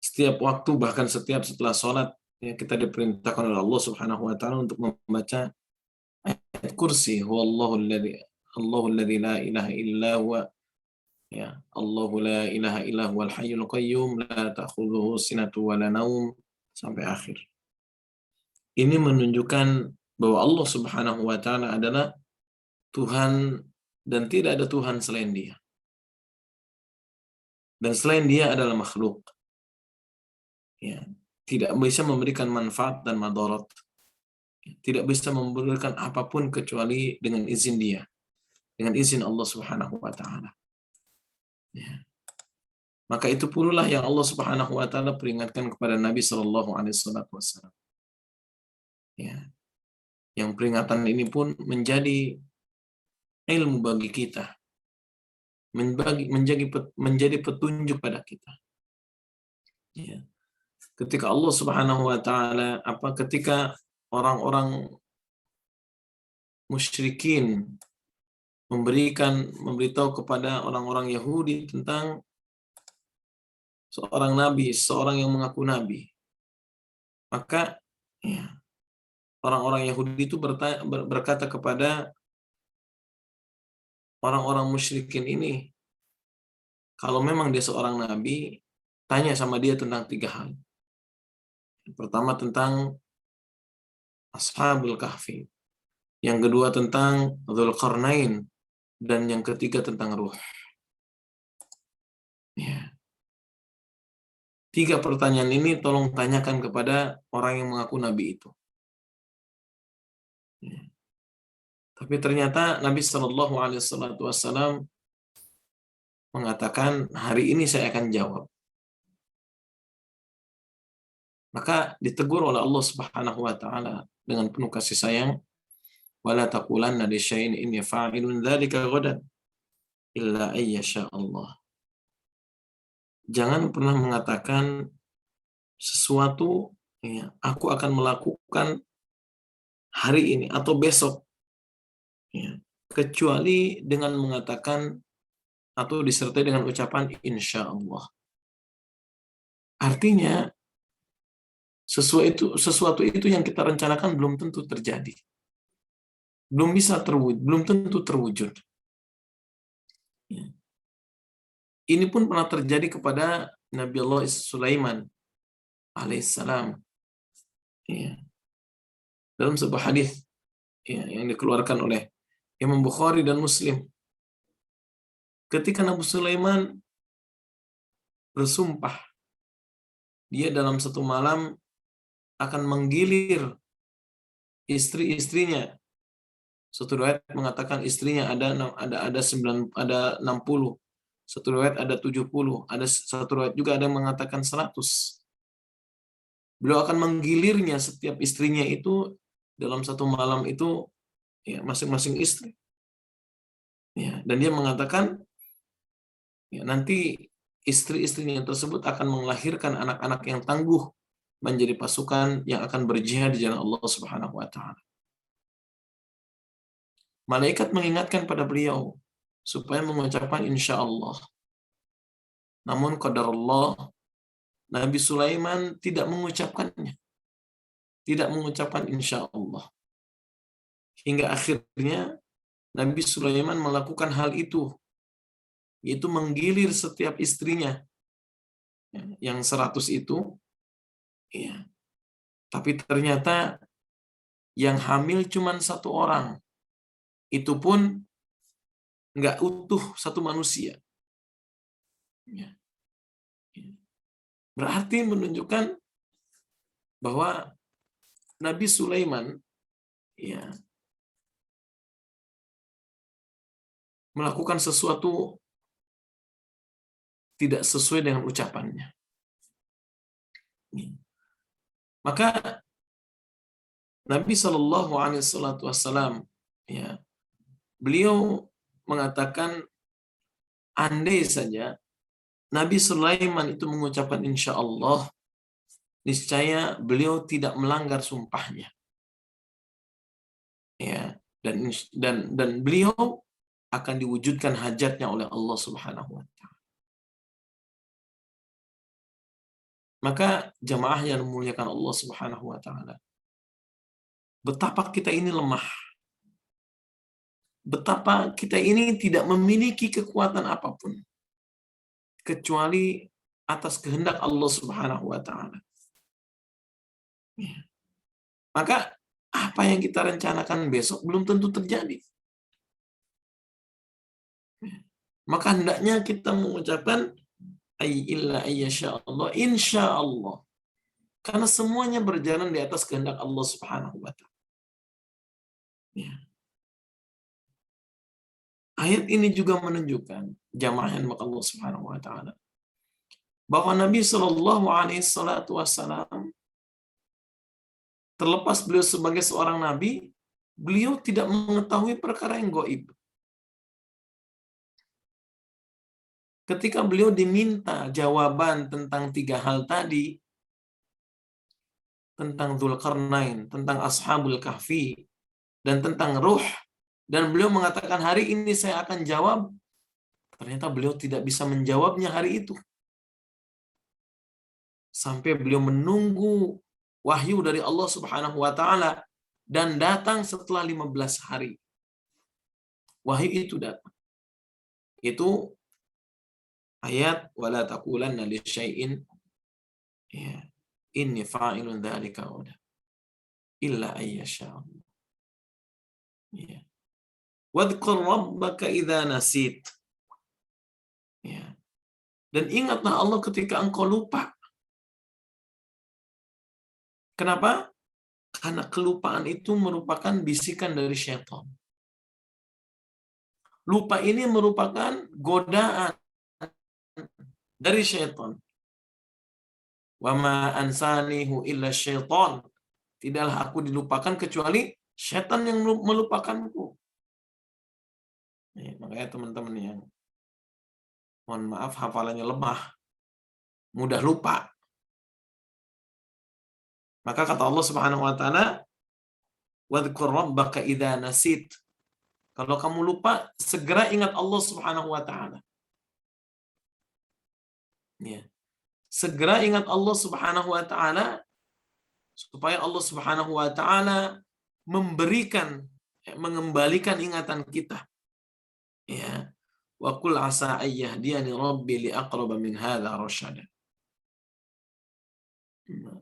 [SPEAKER 5] Setiap waktu, bahkan setiap setelah sholat, ya, kita diperintahkan oleh Allah Subhanahu wa Ta'ala untuk membaca ayat kursi, huwallahu alladzi la ilaha illa huwa, ya, Allahu la ilaha illa huwal hayyul qayyum la ta'khudhuhu sinatun wa la naum, sampai akhir. Ini menunjukkan bahwa Allah Subhanahu wa Ta'ala adalah Tuhan dan tidak ada Tuhan selain Dia. Dan selain Dia adalah makhluk. Ya, tidak bisa memberikan manfaat dan madarat. Tidak bisa memberikan apapun kecuali dengan izin Dia, dengan izin Allah Subhanahu wa Ta'ala. Ya. Maka itu pula yang Allah Subhanahu wa Ta'ala peringatkan kepada Nabi Sallallahu Alaihi Wasallam. Ya. Yang peringatan ini pun menjadi ilmu bagi kita, menjadi petunjuk pada kita. Ya. Ketika Allah Subhanahu wa Ta'ala, ketika orang-orang musyrikin memberitahu kepada orang-orang Yahudi tentang seorang nabi, seorang yang mengaku nabi, maka ya, orang-orang Yahudi itu berkata kepada orang-orang musyrikin ini, kalau memang dia seorang nabi, tanya sama dia tentang 3 hal. Yang pertama tentang Ashabul Kahfi, yang kedua tentang Dzulqarnain, dan yang ketiga tentang ruh. Ya. 3 pertanyaan ini tolong tanyakan kepada orang yang mengaku nabi itu. Ya. Tapi ternyata Nabi Shallallahu Alaihi Wasallam mengatakan, hari ini saya akan jawab. Maka ditegur oleh Allah Subhanahu wa Ta'ala dengan penuh kasih sayang, wala taqulanna li syai'in inni fa'ilun dzalika ghadan illa ayyasha Allah. Jangan pernah mengatakan sesuatu, ya, aku akan melakukan hari ini atau besok, ya, kecuali dengan mengatakan atau disertai dengan ucapan insya Allah. Artinya sesuatu itu yang kita rencanakan belum tentu terjadi, belum bisa terwujud, belum tentu terwujud. Ya. Ini pun pernah terjadi kepada Nabi Allah Sulaiman alaihissalam. Ya. Dalam sebuah hadis, ya, yang dikeluarkan oleh Imam Bukhari dan Muslim, ketika Nabi Sulaiman bersumpah, dia dalam satu malam akan menggilir istri-istrinya Satu riwayat mengatakan istrinya ada 60. Satu riwayat ada 70. Ada satu riwayat juga ada yang mengatakan 100. Beliau akan menggilirnya setiap istrinya itu dalam satu malam itu, ya, masing-masing istri. Ya, dan dia mengatakan, ya, nanti istri-istrinya tersebut akan melahirkan anak-anak yang tangguh menjadi pasukan yang akan berjihad di jalan Allah Subhanahu wa taala. Malaikat mengingatkan pada beliau supaya mengucapkan insya Allah. Namun qadarullah, Nabi Sulaiman tidak mengucapkannya. Tidak mengucapkan insya Allah. Hingga akhirnya Nabi Sulaiman melakukan hal itu, yaitu menggilir setiap istrinya. Yang 100 itu, ya. Tapi ternyata yang hamil cuma 1 orang. Itu pun nggak utuh satu manusia. Ya. Berarti menunjukkan bahwa Nabi Sulaiman, ya, melakukan sesuatu tidak sesuai dengan ucapannya. Maka Nabi Shallallahu Alaihi Wasallam, ya, beliau mengatakan, andai saja Nabi Sulaiman itu mengucapkan insya Allah, niscaya beliau tidak melanggar sumpahnya. Ya, dan beliau akan diwujudkan hajatnya oleh Allah Subhanahu wa taala. Maka jamaah yang memuliakan Allah Subhanahu wa taala, betapa kita ini lemah. Betapa kita ini tidak memiliki kekuatan apapun kecuali atas kehendak Allah Subhanahu wa taala. Ya. Maka apa yang kita rencanakan besok belum tentu terjadi. Maka hendaknya kita mengucapkan illa ayyasha Allah, insya Allah. Karena semuanya berjalan di atas kehendak Allah Subhanahu wa taala. Ya. Ayat ini juga menunjukkan, jamaah yang maka Allah Subhanahu wa taala, bahwa Nabi Shallallahu Alaihi Wasallam, terlepas beliau sebagai seorang nabi, beliau tidak mengetahui perkara yang gaib. Ketika beliau diminta jawaban tentang 3 hal tadi, tentang Dzulqarnain, tentang Ashabul Kahfi, dan tentang ruh, dan beliau mengatakan hari ini saya akan jawab, ternyata beliau tidak bisa menjawabnya hari itu. Sampai beliau menunggu wahyu dari Allah Subhanahu wa taala, dan datang setelah 15 hari. Wahyu itu datang. Itu ayat wala taqulanna li syai'in ya inni fa'ilun dzalika illa ayyasha Allah. Ya. Wadhkur rabbaka idza nasit. Ya. Dan ingatlah Allah ketika engkau lupa. Kenapa? Karena kelupaan itu merupakan bisikan dari syaitan. Lupa ini merupakan godaan dari syaitan. Wa ma ansanihu illa syaitan. Tidaklah aku dilupakan kecuali syaitan yang melupakanku. Ya, makanya teman-teman yang, mohon maaf, hafalannya lemah, mudah lupa. Maka kata Allah Subhanahu wa taala, wadhkur rabbaka idza nasit. Kalau kamu lupa, segera ingat Allah Subhanahu wa taala. Ya. Segera ingat Allah Subhanahu wa taala supaya Allah Subhanahu wa taala mengembalikan ingatan kita. Ya. Wa qul asa ayyahdiyani rabbi li aqraba min hadza rasyada.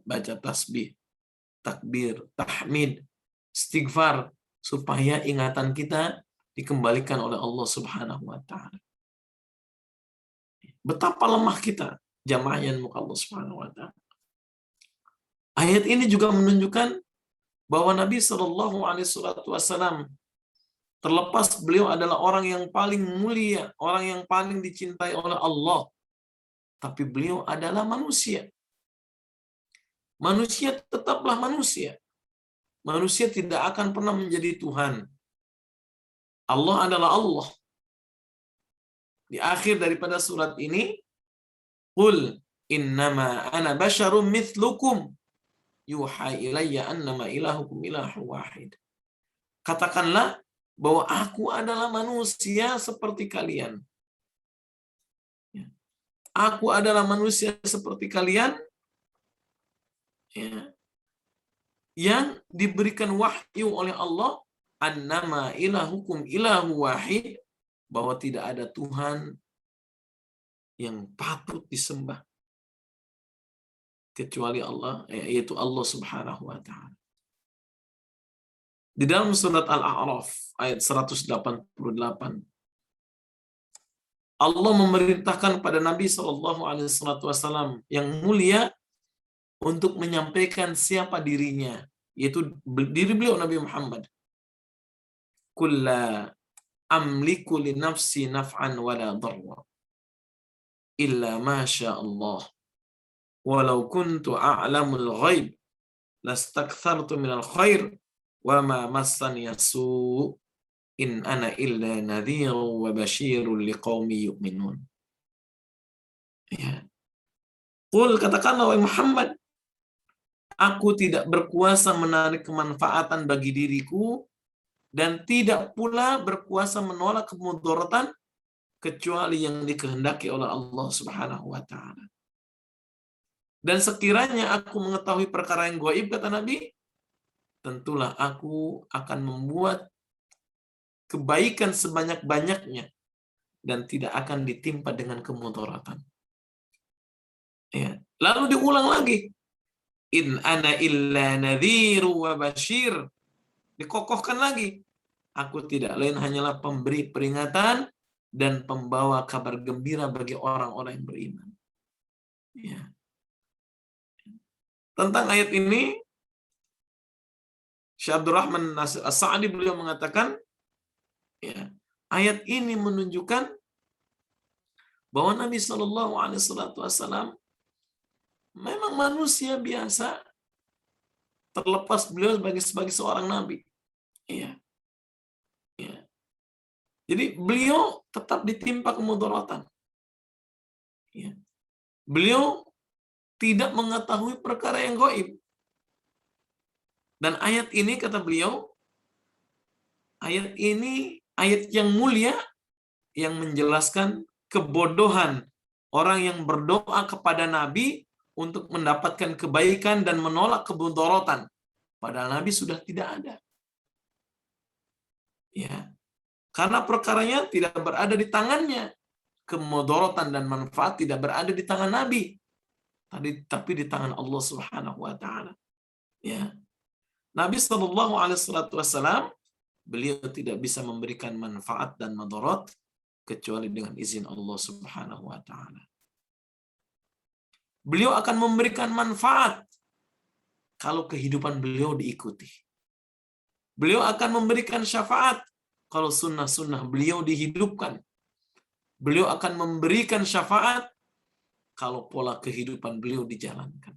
[SPEAKER 5] Baca tasbih, takbir, tahmid, istighfar supaya ingatan kita dikembalikan oleh Allah Subhanahu wa taala. Betapa lemah kita, jamaah yang muka Allah Subhanahu wa taala. Ayat ini juga menunjukkan bahwa Nabi Shallallahu Alaihi Wasallam Terlepas beliau adalah orang yang paling mulia, orang yang paling dicintai oleh Allah. Tapi beliau adalah manusia. Manusia tetaplah manusia. Manusia tidak akan pernah menjadi Tuhan. Allah adalah Allah. Di akhir daripada surat ini, Qul innama ana basyarum mithlukum yuha ilayya annama ilahukum ilahu wahid. Katakanlah bahwa aku adalah manusia seperti kalian. Aku adalah manusia seperti kalian, ya, yang diberikan wahyu oleh Allah, annama ilahukum ilahu wahid, bahwa tidak ada Tuhan yang patut disembah kecuali Allah, yaitu Allah Subhanahu wa Ta'ala. Di dalam surat Al-A'raf ayat 188, Allah memerintahkan pada Nabi SAW yang mulia untuk menyampaikan siapa dirinya, yaitu diri beliau Nabi Muhammad. Kulla amliku li nafsi naf'an wala darra illa ma sya Allah walau kuntu a'lamul ghaib lastakthartu minal khair wa ma massani yasu in ana illa nadhiru wa basyirul liqaumi yu'minun. Ya. Qul, katakanlah wahai Muhammad, aku tidak berkuasa menarik kemanfaatan bagi diriku dan tidak pula berkuasa menolak kemudaratan kecuali yang dikehendaki oleh Allah Subhanahu wa Ta'ala. Dan sekiranya aku mengetahui perkara yang gaib, kata Nabi, tentulah aku akan membuat kebaikan sebanyak-banyaknya dan tidak akan ditimpa dengan kemudaratan. Ya. Lalu diulang lagi, in ana illa nadhiru wa basyir. Dikokohkan lagi, aku tidak lain hanyalah pemberi peringatan dan pembawa kabar gembira bagi orang-orang yang beriman. Ya. Tentang ayat ini, Syekh Abdurrahman As-Sa'di beliau mengatakan, ya, ayat ini menunjukkan bahwa Nabi SAW memang manusia biasa, terlepas beliau sebagai seorang nabi. Ya. Ya. Jadi beliau tetap ditimpa kemudaratan. Ya. Beliau tidak mengetahui perkara yang gaib. Dan ayat ini, kata beliau, ayat ini ayat yang mulia yang menjelaskan kebodohan orang yang berdoa kepada Nabi untuk mendapatkan kebaikan dan menolak kemudaratan. Padahal Nabi sudah tidak ada. Ya. Karena perkaranya tidak berada di tangannya. Kemudaratan dan manfaat tidak berada di tangan Nabi. Tapi di tangan Allah Subhanahu wa Ta'ala. Ya. Nabi SAW, beliau tidak bisa memberikan manfaat dan madarat kecuali dengan izin Allah Subhanahu wa Ta'ala. Beliau akan memberikan manfaat kalau kehidupan beliau diikuti. Beliau akan memberikan syafaat kalau sunnah-sunnah beliau dihidupkan. Beliau akan memberikan syafaat kalau pola kehidupan beliau dijalankan.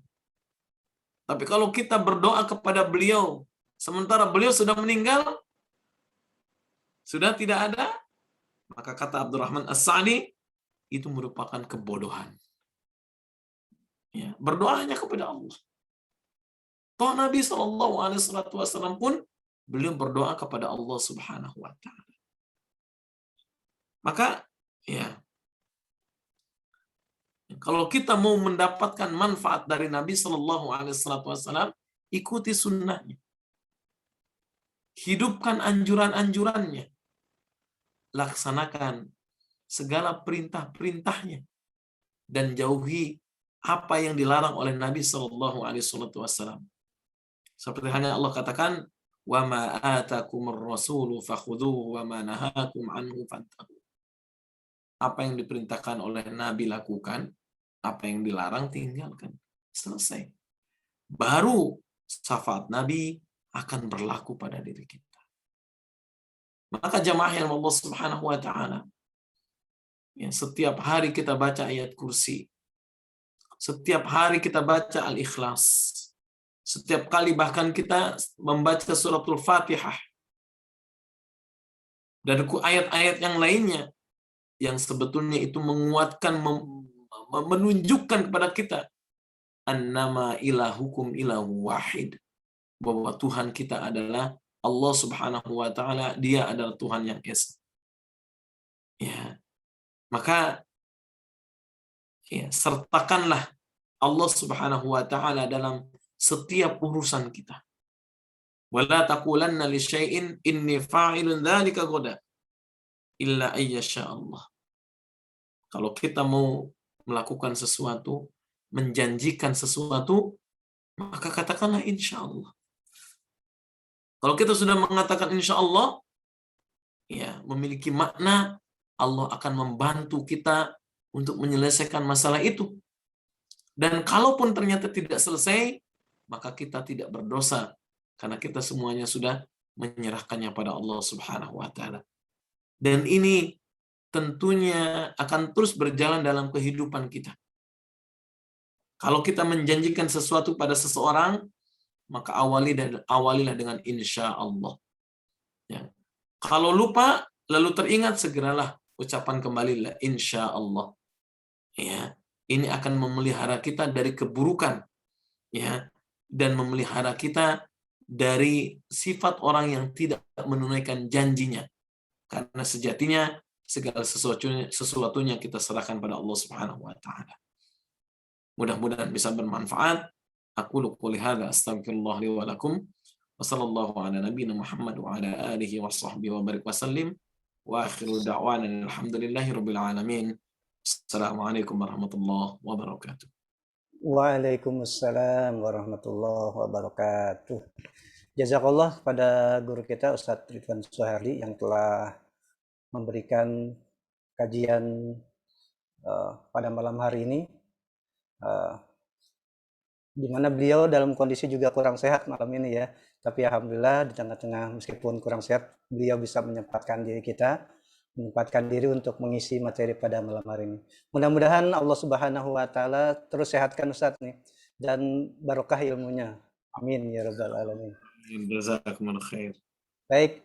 [SPEAKER 5] Tapi kalau kita berdoa kepada beliau, sementara beliau sudah meninggal, sudah tidak ada, maka kata Abdurrahman As-Sa'di, itu merupakan kebodohan. Ya, berdoa hanya kepada Allah. Toh Nabi SAW pun beliau berdoa kepada Allah Subhanahu wa Ta'ala. Maka, ya, kalau kita mau mendapatkan manfaat dari Nabi SAW, ikuti sunnahnya. Hidupkan anjuran-anjurannya. Laksanakan segala perintah-perintahnya. Dan jauhi apa yang dilarang oleh Nabi SAW. Seperti hanya Allah katakan, وَمَا آتَاكُمُ الرَّسُولُ فَخُذُوهُ وَمَا نَهَاكُمْ عَنْهُ فَانْتَهُوا. Apa yang diperintahkan oleh Nabi lakukan, apa yang dilarang tinggalkan. Selesai. Baru syafaat Nabi akan berlaku pada diri kita. Maka jamaah yang Allah Subhanahu wa taala, ya, setiap hari kita baca ayat kursi. Setiap hari kita baca Al-Ikhlas. Setiap kali bahkan kita membaca suratul Fatihah. Dan ayat-ayat yang lainnya yang sebetulnya itu menguatkan, menunjukkan kepada kita annama ilahukum ilahu wahid, bahwa Tuhan kita adalah Allah Subhanahu wa taala, Dia adalah Tuhan yang esa. Ya. Maka ya, sertakanlah Allah Subhanahu wa taala dalam setiap urusan kita. Wala taqulanna li syai'in inni fa'ilun dzalika ghadan illa ayyasha Allah. Kalau kita mau melakukan sesuatu, menjanjikan sesuatu, maka katakanlah insya Allah. Kalau kita sudah mengatakan insya Allah, ya, memiliki makna Allah akan membantu kita untuk menyelesaikan masalah itu. Dan kalaupun ternyata tidak selesai, maka kita tidak berdosa karena kita semuanya sudah menyerahkannya pada Allah Subhanahu wa taala. Dan ini tentunya akan terus berjalan dalam kehidupan kita. Kalau kita menjanjikan sesuatu pada seseorang, maka awalilah dengan insya Allah. Ya. Kalau lupa, lalu teringat, segeralah ucapan kembali insya Allah. Ya, ini akan memelihara kita dari keburukan, ya, dan memelihara kita dari sifat orang yang tidak menunaikan janjinya. Karena sejatinya segala sesuatunya kita serahkan pada Allah Subhanahu wa taala. Mudah-mudahan bisa bermanfaat. Aku qouli hadza astaghfirullah li wa lakum wa sallallahu ala nabiyyina Muhammad wa ala alihi wa sahbihi wa barik wasallim wa akhiru da'wana alhamdulillahi rabbil alamin. Assalamualaikum warahmatullahi wabarakatuh.
[SPEAKER 1] Waalaikumsalam warahmatullahi wabarakatuh. Jazakallah pada guru kita Ustadz Ridwan Suhardi yang telah memberikan kajian pada malam hari ini, di mana beliau dalam kondisi juga kurang sehat malam ini ya. Tapi alhamdulillah di tengah-tengah meskipun kurang sehat, beliau bisa menyempatkan diri untuk mengisi materi pada malam hari ini. Mudah-mudahan Allah Subhanahu wa taala terus sehatkan Ustadz nih dan barokah ilmunya. Amin ya rabbal alamin.
[SPEAKER 5] Jazakumullah khair.
[SPEAKER 1] Baik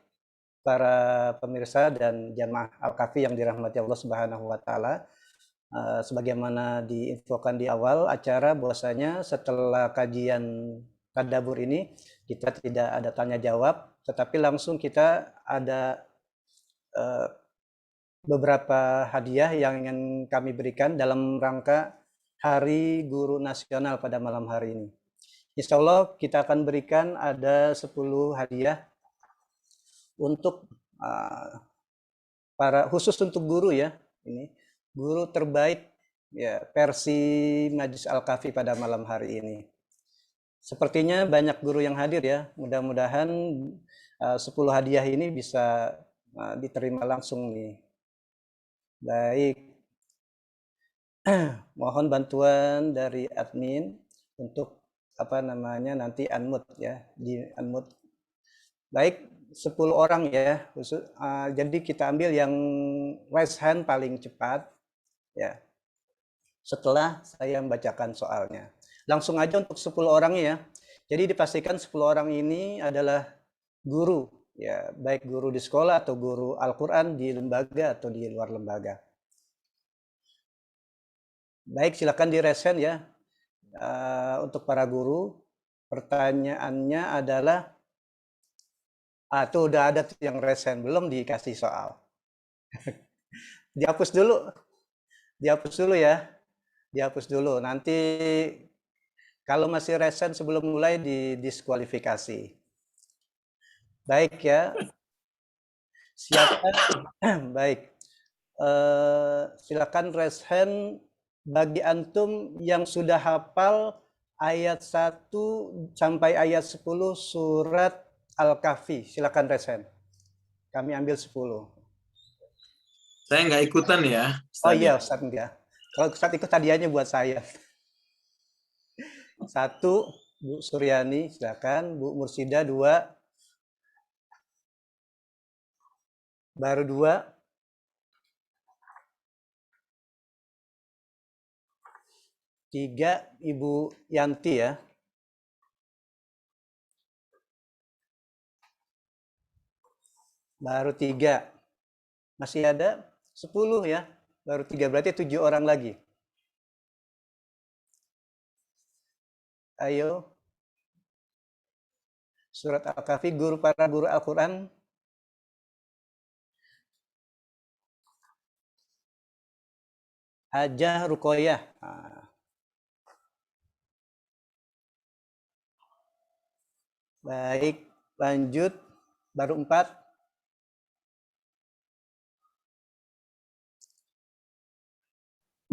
[SPEAKER 1] para pemirsa dan jamaah Al-Kahfi yang dirahmati Allah Subhanahu wa taala, sebagaimana diinfokan di awal acara bahwasanya setelah kajian tadabbur ini kita tidak ada tanya jawab, tetapi langsung kita ada beberapa hadiah yang ingin kami berikan dalam rangka Hari Guru Nasional pada malam hari ini. Insya Allah kita akan berikan ada 10 hadiah untuk khusus untuk guru ya, ini guru terbaik ya versi Majelis Al-Kahfi pada malam hari ini. Sepertinya banyak guru yang hadir ya. Mudah-mudahan 10 hadiah ini bisa diterima langsung nih. Baik. Mohon bantuan dari admin untuk nanti unmute ya, di unmute. Baik, 10 orang ya, jadi kita ambil yang raise hand paling cepat ya. Setelah saya membacakan soalnya. Langsung aja untuk 10 orang ya. Jadi dipastikan 10 orang ini adalah guru ya, baik guru di sekolah atau guru Al-Qur'an di lembaga atau di luar lembaga. Baik, silakan di raise hand ya. Untuk para guru, pertanyaannya adalah tuh udah ada yang raise hand, belum dikasih soal. Dihapus dulu ya. Dihapus dulu. Nanti kalau masih raise hand sebelum mulai didiskualifikasi. Baik ya. Silakan. Baik. Silakan raise hand bagi antum yang sudah hafal ayat 1 sampai ayat 10 surat Al-Kahfi. Silakan raise hand. Kami ambil 10.
[SPEAKER 5] Saya nggak ikutan ya.
[SPEAKER 1] Oh iya, Ustaz enggak. Kalau Ustaz ikut hadiahnya buat saya. 1, Bu Suryani, silakan. Bu Mursida 2. Baru 2. Tiga, Ibu Yanti ya. Baru 3. Masih ada 10 ya. Baru 3, berarti 7 orang lagi. Ayo. Surat Al-Kahfi, para guru Al-Quran. Hajah Rukoyah. Baik, lanjut. Baru 4.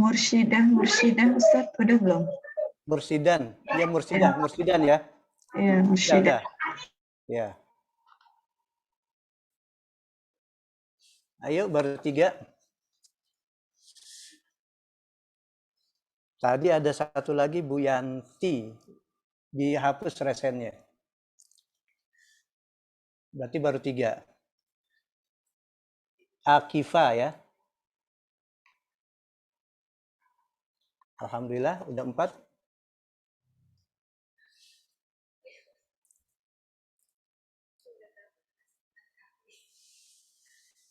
[SPEAKER 3] Mursyidah Ustaz, udah belum?
[SPEAKER 1] Mursidan. Ya, Mursidan ya.
[SPEAKER 3] Iya, Mursyidah.
[SPEAKER 1] Ya. Ayo, baru 3. Tadi ada satu lagi, Bu Yanti. Dihapus resennya. Berarti baru 3. Akifa ya. Alhamdulillah, udah 4.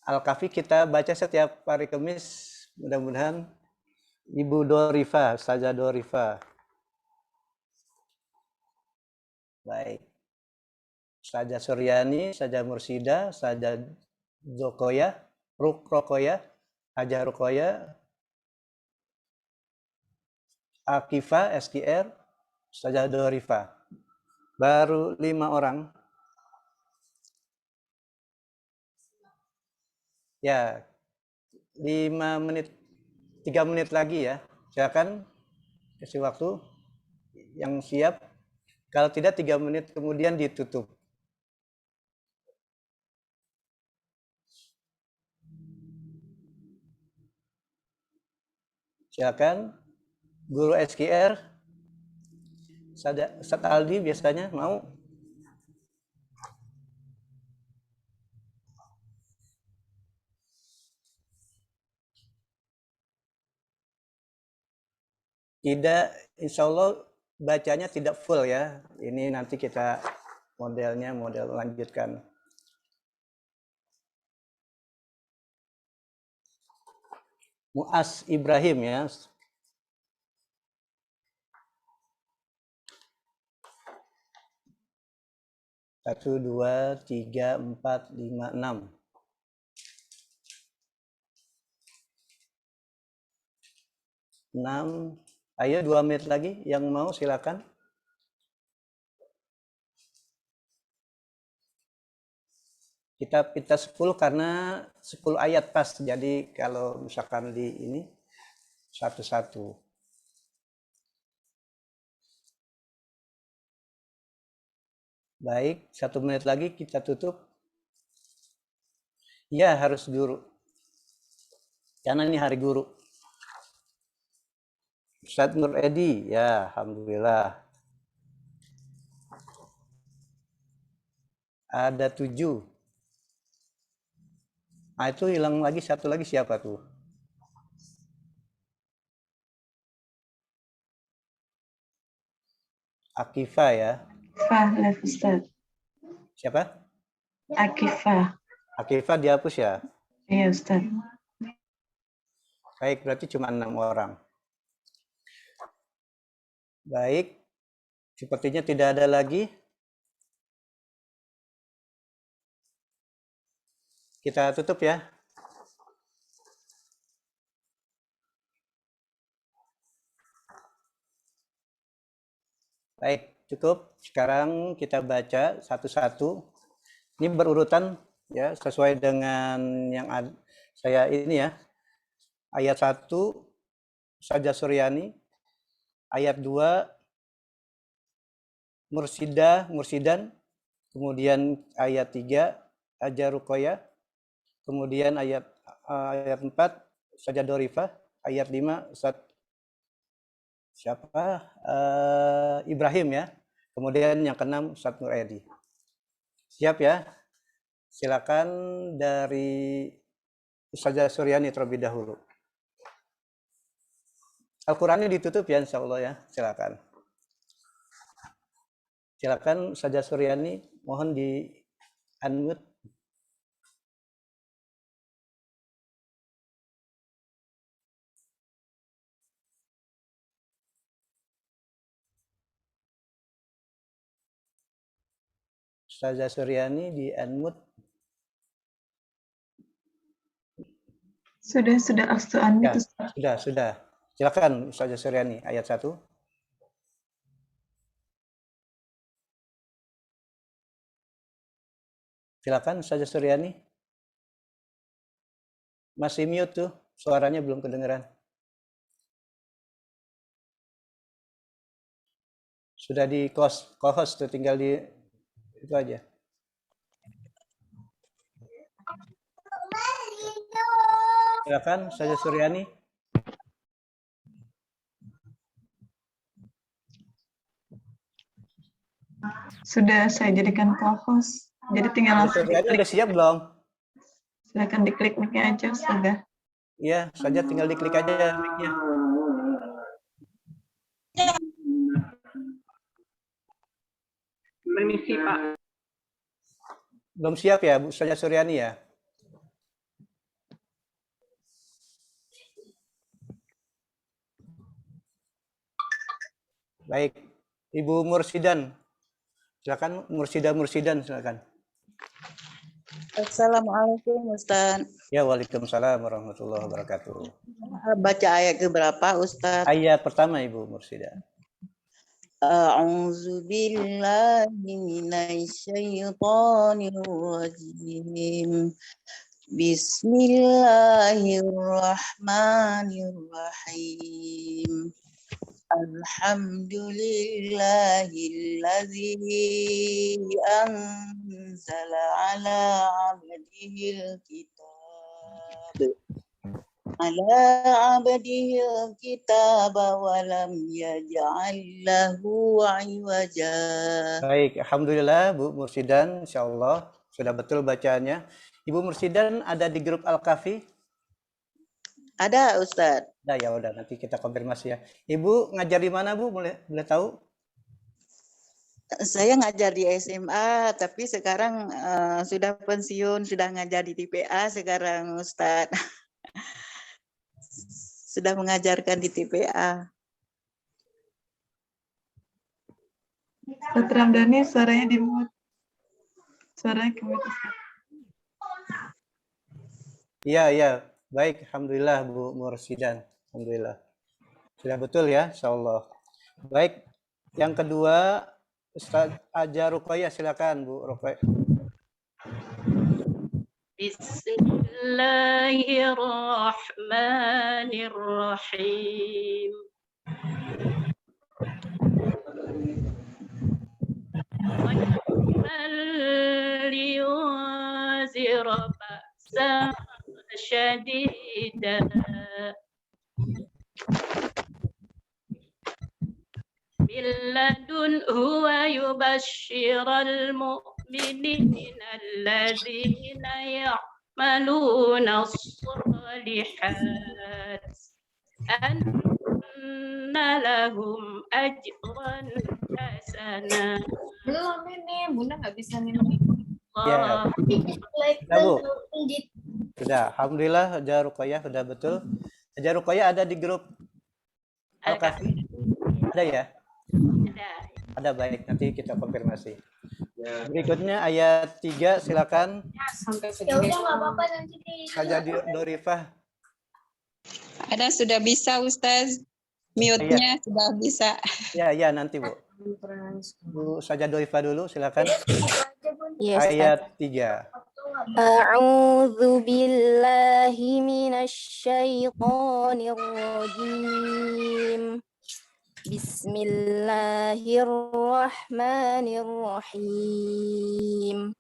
[SPEAKER 1] Al-Kahfi kita baca setiap hari Kamis. Mudah-mudahan Ibu Dorifa, Ustazah Dorifa. Baik. Ustazah Suryani, Ustazah Mursida, Ustazah Zokoya, Rokoya, Hajah Rukoya, Akifa, SKR, Ustazah Dorifa. Baru 5 orang. Ya, 5 menit, 3 menit lagi ya. Silakan kasih waktu yang siap. Kalau tidak 3 menit kemudian ditutup. Silakan. Guru SKR, Ustaz Aldi biasanya mau. Tidak, insya Allah bacanya tidak full ya. Ini nanti kita model lanjutkan. Mu'az Ibrahim ya. Satu, 2, 3, 4, 5, 6. Ayo 2 menit lagi. Yang mau silakan. Kita 10 karena 10 ayat pas. Jadi kalau misalkan di ini satu-satu. Baik, 1 menit lagi kita tutup. Ya, harus guru. Karena ini hari guru. Ustaz Nur Edi, ya alhamdulillah. Ada 7. Nah, itu hilang lagi, satu lagi siapa tuh? Akifa ya.
[SPEAKER 3] Akifah, Ustaz.
[SPEAKER 1] Siapa?
[SPEAKER 3] Akifah.
[SPEAKER 1] Akifa dihapus ya?
[SPEAKER 3] Iya, Ustaz.
[SPEAKER 1] Baik, berarti cuma 6 orang. Baik, sepertinya tidak ada lagi. Kita tutup ya. Baik, cukup. Sekarang kita baca satu-satu. Ini berurutan ya, sesuai dengan yang saya ini ya. Ayat 1, Ustazah Suryani. Ayat 2, Mursidan. Kemudian ayat 3, Hajah Rukoyah. Kemudian ayat 4, Ustazah Dorifah. Ayat 5, Ustaz Ibrahim ya. Kemudian yang ke-6, Ustaz Nur Edi. Siap ya? Silakan dari Ustazah Suryani terlebih dahulu. Al-Qur'annya ditutup ya insya Allah ya. Silakan. Silakan Ustazah Suryani, mohon di unmute. Ustazah Suryani di unmute.
[SPEAKER 3] Sudah astu
[SPEAKER 1] Ya,
[SPEAKER 3] unmute, Ustaz.
[SPEAKER 1] sudah. Silakan Ustazah Suryani ayat 1. Silakan Ustazah Suryani. Masih mute tuh, suaranya belum kedengeran. Sudah di co-host tuh, tinggal di itu aja. Silakan Ustazah Suryani.
[SPEAKER 3] Sudah saya jadikan co-host. Jadi tinggal
[SPEAKER 1] Ustazah
[SPEAKER 3] langsung
[SPEAKER 1] Suryani
[SPEAKER 3] diklik.
[SPEAKER 1] udah siap belum?
[SPEAKER 3] Silakan diklik mic-nya aja, sudah.
[SPEAKER 1] Iya, saja tinggal diklik aja mic-nya.
[SPEAKER 6] Permisi, Pak.
[SPEAKER 1] Belum siap ya, Bu Ustazah Suryani ya? Baik, Ibu Mursidan. Silakan Mursidan silakan.
[SPEAKER 7] Assalamualaikum Ustaz.
[SPEAKER 1] Ya, waalaikumsalam warahmatullahi wabarakatuh.
[SPEAKER 7] Baca ayat keberapa Ustaz?
[SPEAKER 1] Ayat pertama Ibu Mursidan.
[SPEAKER 7] A'udzu billahi minasyaitonir rajim. Bismillahirrahmanirrahim. Alhamdulillahilladzi anzala ala 'abdihil kitab. Ala 'abdihil kitab wa lam yaj'al lahu 'iwaja.
[SPEAKER 1] Baik, alhamdulillah Bu Mursidan, insyaallah sudah betul bacaannya. Ibu Mursidan ada di grup Al-Kahfi?
[SPEAKER 7] Ada Ustaz.
[SPEAKER 1] Nah, ya udah nanti kita konfirmasi ya. Ibu ngajar di mana Bu? Boleh tahu?
[SPEAKER 7] Saya ngajar di SMA, tapi sekarang sudah pensiun, sudah ngajar di TPA sekarang Ustaz. Sudah mengajarkan di TPA.
[SPEAKER 3] Ustaz Ramdhani suaranya di-mute. Suaranya ke-mute, Ustaz.
[SPEAKER 1] Iya. Baik, alhamdulillah Bu Mursidan. Alhamdulillah. Sudah betul ya, insyaallah. Baik, yang kedua Ustaz Aja Ruqayyah, silakan Bu Ruqayyah.
[SPEAKER 6] Bismillahirrahmanirrahim. liyunzira ba'san syadidan min ladunhu wa yubashshiral mu'minina alladzina ya'maluna as-solihat anna lahum ajran hasana.
[SPEAKER 8] Belum ini, Bunda nggak bisa minum.
[SPEAKER 1] Ya. Bu. Sudah, alhamdulillah Aja Ruqayyah sudah betul. Aja Ruqayyah ada di grup Al-Kahfi? Ada ya? Ada, baik, nanti kita konfirmasi. Berikutnya ayat 3, silakan.
[SPEAKER 8] Ya udah nggak apa-apa nanti
[SPEAKER 1] Saja Dorifah.
[SPEAKER 9] Ada sudah bisa Ustaz. Mute-nya sudah bisa.
[SPEAKER 1] Ya, nanti Bu. Bu Saja Dorifah dulu, silakan.
[SPEAKER 10] Yes,
[SPEAKER 1] Ayat 3.
[SPEAKER 10] A'udzu billahi minasyaitonir rajim. Bismillahirrahmanirrahim.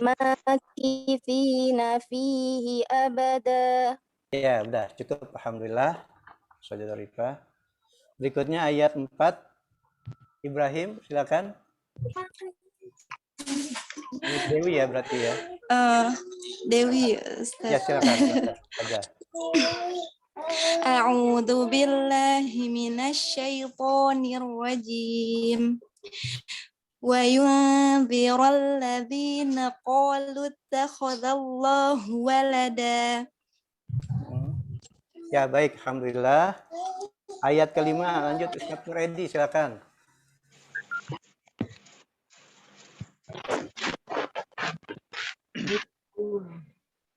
[SPEAKER 10] Makithina fihi abada.
[SPEAKER 1] Ya, udah cukup, alhamdulillah. Saja Dorifah. Berikutnya ayat 4. Ibrahim, silakan. Ini Dewi ya berarti ya.
[SPEAKER 10] Dewi,
[SPEAKER 1] Ya
[SPEAKER 10] Ustaz.
[SPEAKER 1] silakan Ustaz aja.
[SPEAKER 10] A'udzu billahi minasyaitonir rajim. Wa yunziral ladzina qalu ittakhadallahu walada.
[SPEAKER 1] Ya baik, alhamdulillah. Ayat kelima lanjut Ustaz Nuredi silakan.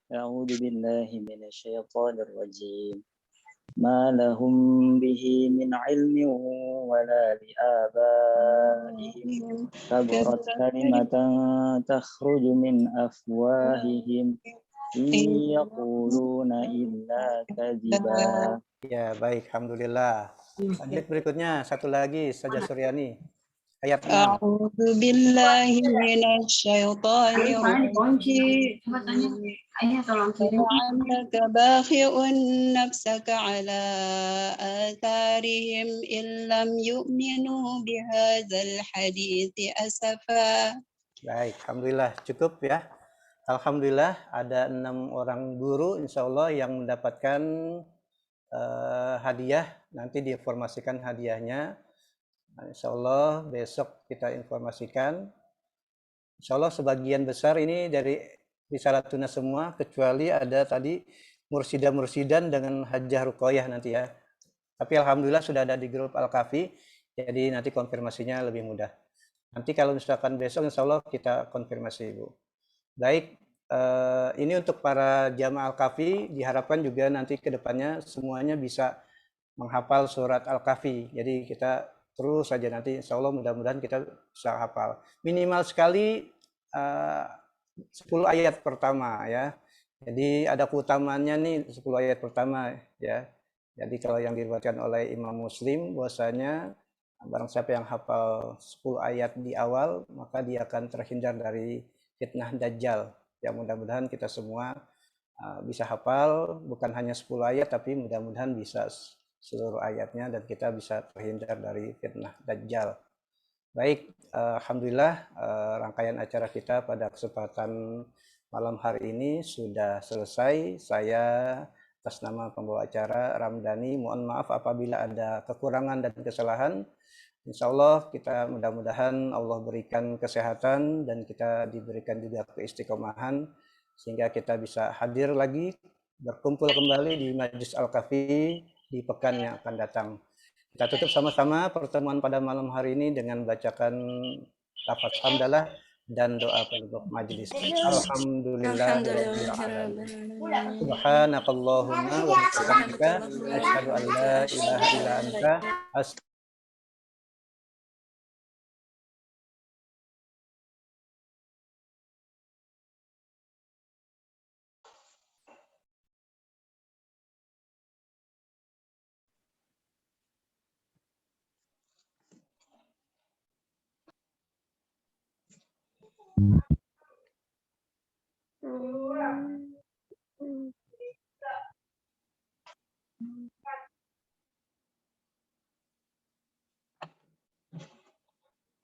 [SPEAKER 4] أعوذ بالله من الشيطان الرجيم ما لهم به من علم ولا لآبائهم كبرت كلمة تخرج من أفواههم إن يقولون إلا كذبا.
[SPEAKER 1] Ya baik, alhamdulillah. Lanjut berikutnya satu lagi saja Suryani. Ayat 6.
[SPEAKER 9] A'udzu billahi minasyaitonir rajim. La'allaka bakhi'un nafsaka ala atharihim illam yu'minu bihadzal hadithi asafa.
[SPEAKER 1] Baik, alhamdulillah cukup ya. Alhamdulillah ada 6 orang guru insya Allah yang mendapatkan hadiah. Nanti diinformasikan hadiahnya. Insya Allah besok kita informasikan. Insya Allah sebagian besar ini dari Risalatuna semua, kecuali ada tadi Mursidan dengan Hajjah Ruqayyah nanti ya. Tapi alhamdulillah sudah ada di grup Al-Kafi, jadi nanti konfirmasinya lebih mudah. Nanti kalau misalkan besok insya Allah kita konfirmasi Ibu. Baik, ini untuk para jamaah Al-Kafi diharapkan juga nanti ke depannya semuanya bisa menghafal surat Al-Kafi. Jadi kita terus saja nanti insya Allah mudah-mudahan kita bisa hafal. Minimal sekali 10 ayat pertama ya. Jadi ada keutamaannya nih 10 ayat pertama ya. Jadi kalau yang diriwayatkan oleh Imam Muslim bahwasanya barang siapa yang hafal 10 ayat di awal maka dia akan terhindar dari fitnah Dajjal. Ya mudah-mudahan kita semua bisa hafal bukan hanya 10 ayat tapi mudah-mudahan bisa seluruh ayatnya dan kita bisa terhindar dari fitnah Dajjal. Baik, alhamdulillah rangkaian acara kita pada kesempatan malam hari ini sudah selesai. Saya atas nama pembawa acara Ramdhani mohon maaf apabila ada kekurangan dan kesalahan. Insya Allah kita mudah-mudahan Allah berikan kesehatan dan kita diberikan juga keistiqomahan sehingga kita bisa hadir lagi berkumpul kembali di Majlis Al-Kafi di pekan yang akan datang. Kita tutup sama-sama pertemuan pada malam hari ini dengan bacakan lafaz hamdalah dan doa penutup majelis. Alhamdulillahirabbil alamin. Subhanakallahumma wa bihamdika asyhadu an la ilaha illa anta
[SPEAKER 11] Thank you.